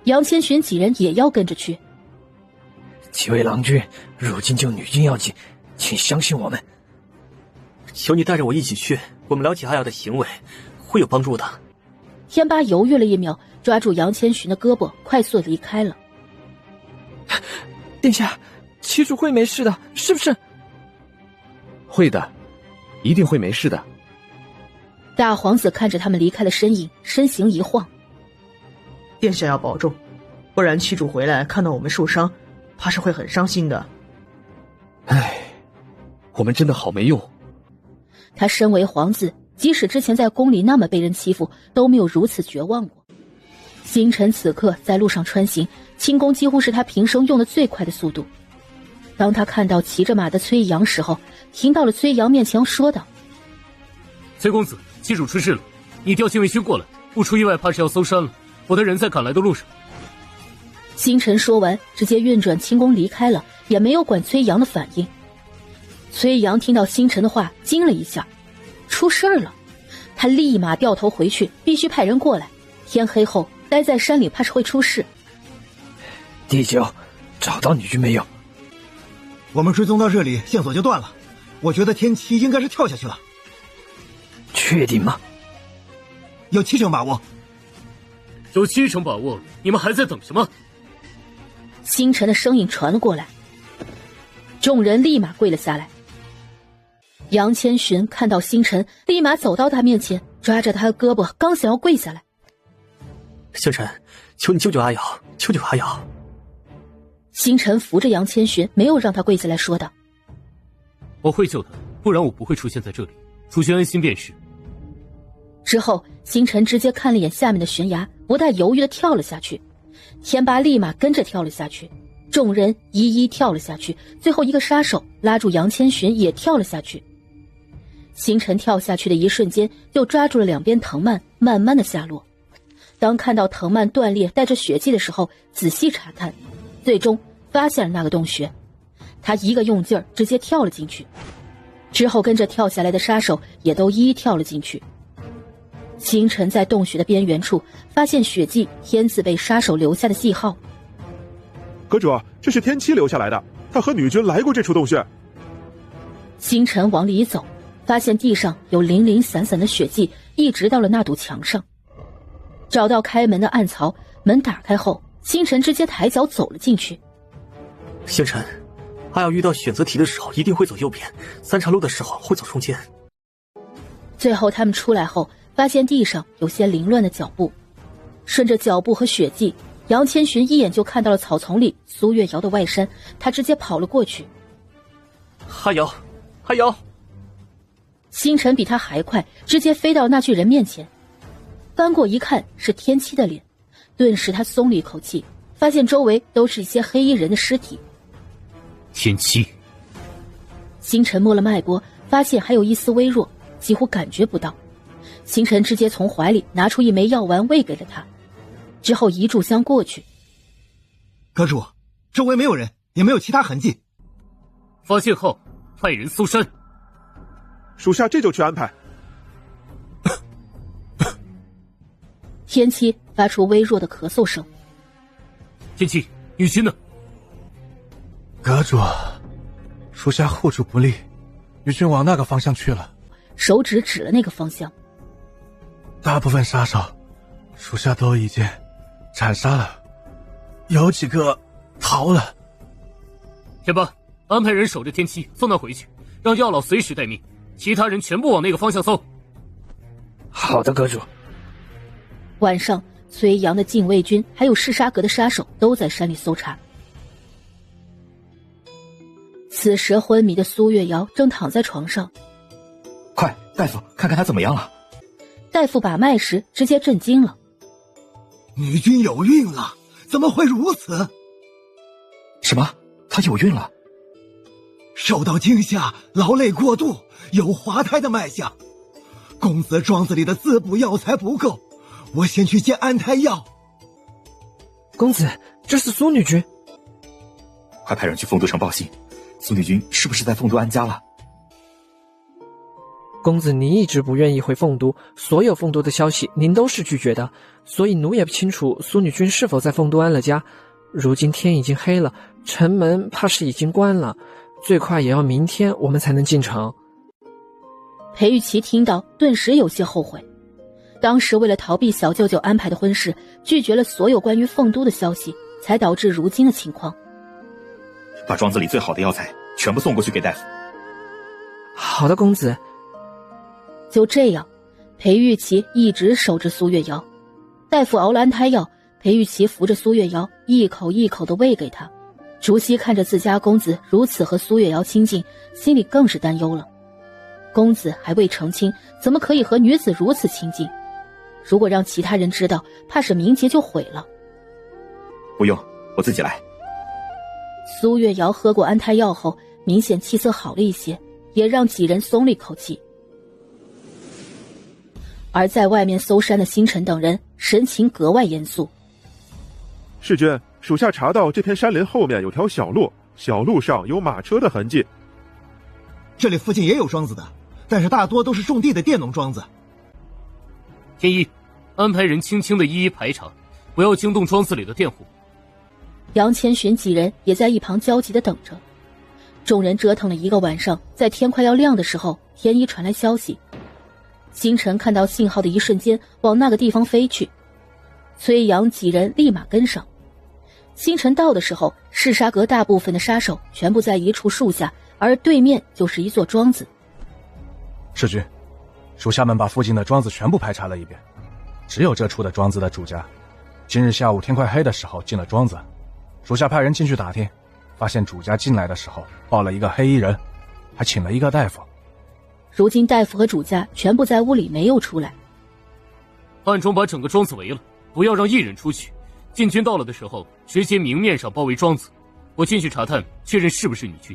杨千寻几人也要跟着去。几位郎君，如今救女军要紧，请相信我们。求你带着我一起去，我们了解阿瑶的行为，会有帮助的。天八犹豫了一秒，抓住杨千寻的胳膊，快速离开了。殿下，七主会没事的，是不是？会的，一定会没事的。大皇子看着他们离开的身影，身形一晃。殿下要保重，不然七主回来看到我们受伤，怕是会很伤心的。唉，我们真的好没用。他身为皇子，即使之前在宫里那么被人欺负，都没有如此绝望过。星辰此刻在路上穿行，轻功几乎是他平生用的最快的速度。当他看到骑着马的崔阳时候，停到了崔阳面前，说道：崔公子，七主出事了，你调禁卫军过来，不出意外怕是要搜山了，我的人在赶来的路上。星辰说完，直接运转轻功离开了，也没有管崔阳的反应。崔阳听到星辰的话，惊了一下，出事儿了。他立马掉头回去，必须派人过来。天黑后待在山里，怕是会出事。第九，找到女军没有？我们追踪到这里，线索就断了。我觉得天启应该是跳下去了。确定吗？有7成把握。有7成把握，你们还在等什么？星辰的声音传了过来，众人立马跪了下来。杨千寻看到星辰，立马走到他面前，抓着他的胳膊，刚想要跪下来。星辰，求你救救阿瑶，救救阿瑶。星辰扶着杨千寻，没有让他跪下来，说道：我会救他，不然我不会出现在这里，主君安心便是。之后，星辰直接看了眼下面的悬崖，不带犹豫地跳了下去。天八立马跟着跳了下去，众人一一跳了下去，最后一个杀手拉住杨千寻也跳了下去。星辰跳下去的一瞬间，就抓住了两边藤蔓，慢慢的下落。当看到藤蔓断裂带着血迹的时候，仔细查看，最终发现了那个洞穴。他一个用劲儿，直接跳了进去。之后跟着跳下来的杀手也都一一跳了进去。星辰在洞穴的边缘处发现血迹天子被杀手留下的记号。阁主，这是天七留下来的，他和女军来过这处洞穴。星辰往里走，发现地上有零零散散的血迹，一直到了那堵墙上。找到开门的暗槽，门打开后，星辰直接抬脚走了进去。星辰，阿瑶遇到选择题的时候一定会走右边，3岔路的时候会走中间。最后他们出来后，发现地上有些凌乱的脚步，顺着脚步和血迹，杨千寻一眼就看到了草丛里苏月瑶的外衫，他直接跑了过去。阿瑶，阿瑶！星辰比他还快，直接飞到那具人面前，翻过一看是天七的脸，顿时他松了一口气，发现周围都是一些黑衣人的尸体。天七。星辰摸了脉搏，发现还有一丝微弱，几乎感觉不到。星辰直接从怀里拿出一枚药丸喂给了他，之后移炷香过去。阁主，周围没有人，也没有其他痕迹。发现后，派人搜山。属下这就去安排。天七发出微弱的咳嗽声。天七，女军呢？阁主，属下护主不力，女君往那个方向去了。手指指了那个方向。大部分杀手，属下都已经斩杀了，有几个逃了。天班，安排人守着天梯，送他回去，让药老随时待命，其他人全部往那个方向搜。好的，阁主。晚上，崔阳的禁卫军还有嗜杀阁的杀手都在山里搜查。此时昏迷的苏月瑶正躺在床上。快，大夫，看看他怎么样了。大夫把脉时直接震惊了。女君有孕了，怎么会如此？什么？她有孕了？受到惊吓，劳累过度，有滑胎的脉象。公子庄子里的滋补药材不够，我先去见安胎药。公子，这是苏女君。快派人去凤都城报信，苏女君是不是在凤都安家了？公子，您一直不愿意回凤都，所有凤都的消息您都是拒绝的，所以奴也不清楚苏女君是否在凤都安了家。如今天已经黑了，城门怕是已经关了，最快也要明天我们才能进城。裴玉琪听到，顿时有些后悔。当时为了逃避小舅舅安排的婚事，拒绝了所有关于凤都的消息，才导致如今的情况。把庄子里最好的药材全部送过去给大夫。好的，公子。就这样，裴玉琪一直守着苏月瑶。大夫熬了安胎药，裴玉琪扶着苏月瑶，一口一口地喂给她。竹溪看着自家公子如此和苏月瑶亲近，心里更是担忧了。公子还未成亲，怎么可以和女子如此亲近？如果让其他人知道，怕是名节就毁了。不用，我自己来。苏月瑶喝过安胎药后，明显气色好了一些，也让几人松了一口气。而在外面搜山的星辰等人神情格外严肃。世君，属下查到这片山林后面有条小路，小路上有马车的痕迹。这里附近也有庄子的，但是大多都是种地的佃农庄子。天一，安排人轻轻的一一排查，不要惊动庄子里的佃户。杨千寻几人也在一旁焦急地等着。众人折腾了一个晚上，在天快要亮的时候，天一传来消息。星辰看到信号的一瞬间，往那个地方飞去。崔阳几人立马跟上。星辰到的时候，嗜杀阁大部分的杀手全部在一处树下，而对面就是一座庄子。世君，属下们把附近的庄子全部排查了一遍，只有这处的庄子的主家，今日下午天快黑的时候进了庄子。属下派人进去打听，发现主家进来的时候抱了一个黑衣人，还请了一个大夫。如今大夫和主家全部在屋里没有出来。暗中把整个庄子围了，不要让一人出去。禁军到了的时候，直接明面上包围庄子。我进去查探，确认是不是女君。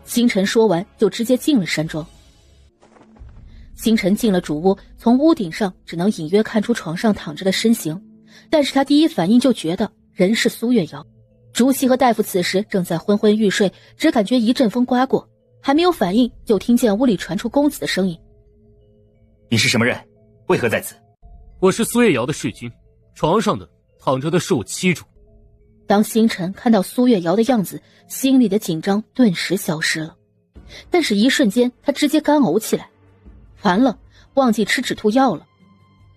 星辰说完，就直接进了山庄。星辰进了主屋，从屋顶上只能隐约看出床上躺着的身形，但是他第一反应就觉得人是苏月瑶。竹溪和大夫此时正在昏昏欲睡，只感觉一阵风刮过，还没有反应，就听见屋里传出公子的声音：“你是什么人？为何在此？”“我是苏月瑶的侍君，床上的躺着的是我妻主。”当星辰看到苏月瑶的样子，心里的紧张顿时消失了，但是一瞬间他直接干呕起来。完了，忘记吃止吐药了，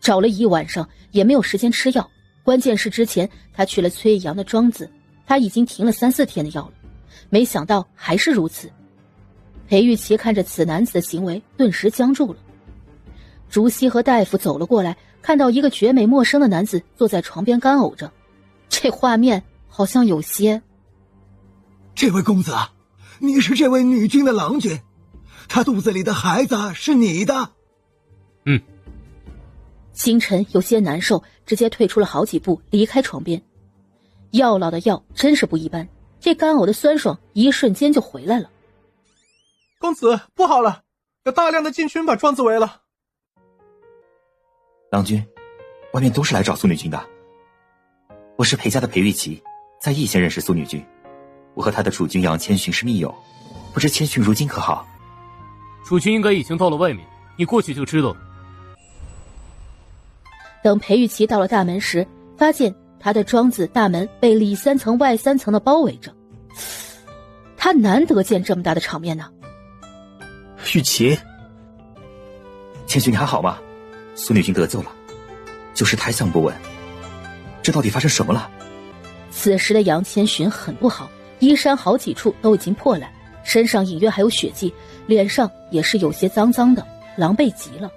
找了一晚上也没有时间吃药，关键是之前他去了崔阳的庄子，他已经停了3、4天的药了，没想到还是如此。裴玉琪看着此男子的行为，顿时僵住了。竹溪和大夫走了过来，看到一个绝美陌生的男子坐在床边干呕着，这画面好像有些……这位公子，你是这位女君的郎君，她肚子里的孩子是你的。嗯。星辰有些难受，直接退出了好几步，离开床边。药老的药真是不一般，这干呕的酸爽一瞬间就回来了。公子，不好了，有大量的禁军把庄子围了。郎君，外面都是来找苏女君的。我是裴家的裴玉琪，在义县认识苏女君，我和她的主君杨千寻是密友，不知千寻如今可好？主君应该已经到了外面，你过去就知道了。等裴玉琪到了大门时，发现他的庄子大门被里3层外3层的包围着。他难得见这么大的场面呢。玉琪，千寻你还好吗？苏女君得救了，就是胎相不稳，这到底发生什么了？此时的杨千寻很不好，衣衫好几处都已经破烂，身上隐约还有血迹，脸上也是有些脏脏的，狼狈极了。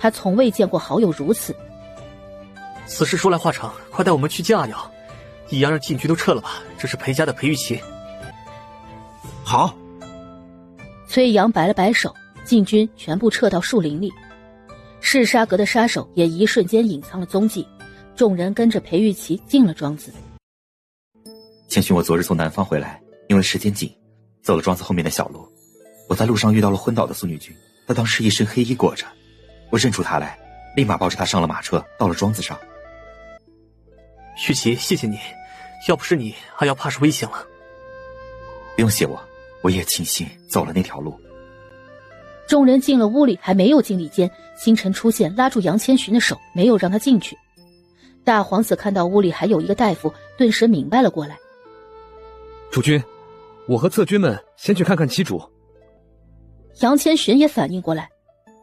他从未见过好友如此。此事说来话长，快带我们去见阿瑶，一阳让禁军都撤了吧，这是裴家的裴玉琪。好。崔阳摆了摆手，禁军全部撤到树林里，赤沙阁的杀手也一瞬间隐藏了踪迹，众人跟着裴玉琪进了庄子。千寻，我昨日从南方回来，因为时间紧，走了庄子后面的小路。我在路上遇到了昏倒的苏女君，她当时一身黑衣裹着，我认出她来，立马抱着她上了马车，到了庄子上。玉琪，谢谢你，要不是你，阿瑶怕是危险了。不用谢我，我也庆幸走了那条路。众人进了屋里，还没有进里间，星辰出现，拉住杨千寻的手，没有让他进去。大皇子看到屋里还有一个大夫，顿时明白了过来。主君，我和侧军们先去看看妻主。杨千寻也反应过来，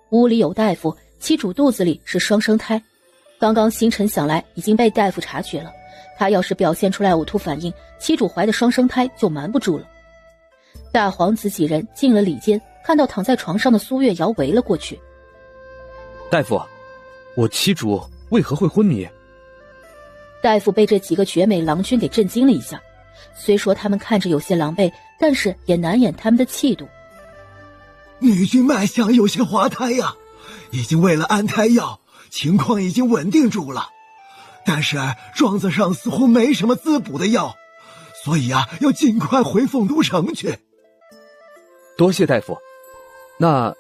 屋里有大夫，妻主肚子里是双生胎。刚刚星辰想来已经被大夫察觉了，他要是表现出来呕吐反应，妻主怀的双生胎就瞒不住了。大皇子几人进了里间，看到躺在床上的苏月瑶围了过去。大夫，我妻主为何会昏迷？大夫被这几个绝美郎君给震惊了一下，虽说他们看着有些狼狈，但是也难掩他们的气度。女君脉象有些滑胎呀，已经喂了安胎药，情况已经稳定住了，但是庄子上似乎没什么滋补的药，所以要尽快回凤都城去。多谢大夫。那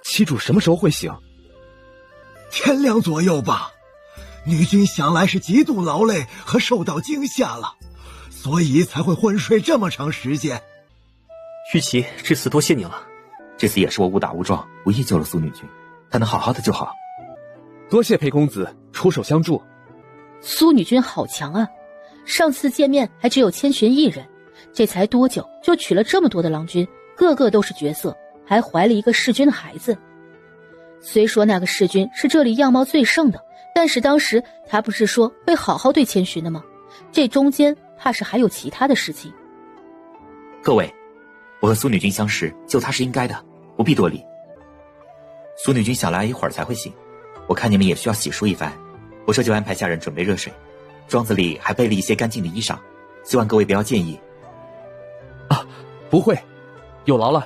妻主什么时候会醒？天亮左右吧。女君想来是极度劳累和受到惊吓了，所以才会昏睡这么长时间。玉琪，这次多谢你了。这次也是我误打误撞，无意救了苏女君，她能好好的就好。多谢裴公子出手相助。苏女君好强啊，上次见面还只有千寻一人，这才多久就娶了这么多的郎君，个个都是绝色，还怀了一个弑君的孩子。虽说那个弑君是这里样貌最盛的，但是当时他不是说会好好对千寻的吗？这中间怕是还有其他的事情。各位，我和苏女君相识，救她是应该的，不必多礼。苏女君想来一会儿才会醒，我看你们也需要洗漱一番，我这就安排下人准备热水，庄子里还备了一些干净的衣裳，希望各位不要介意。啊，不会，有劳了。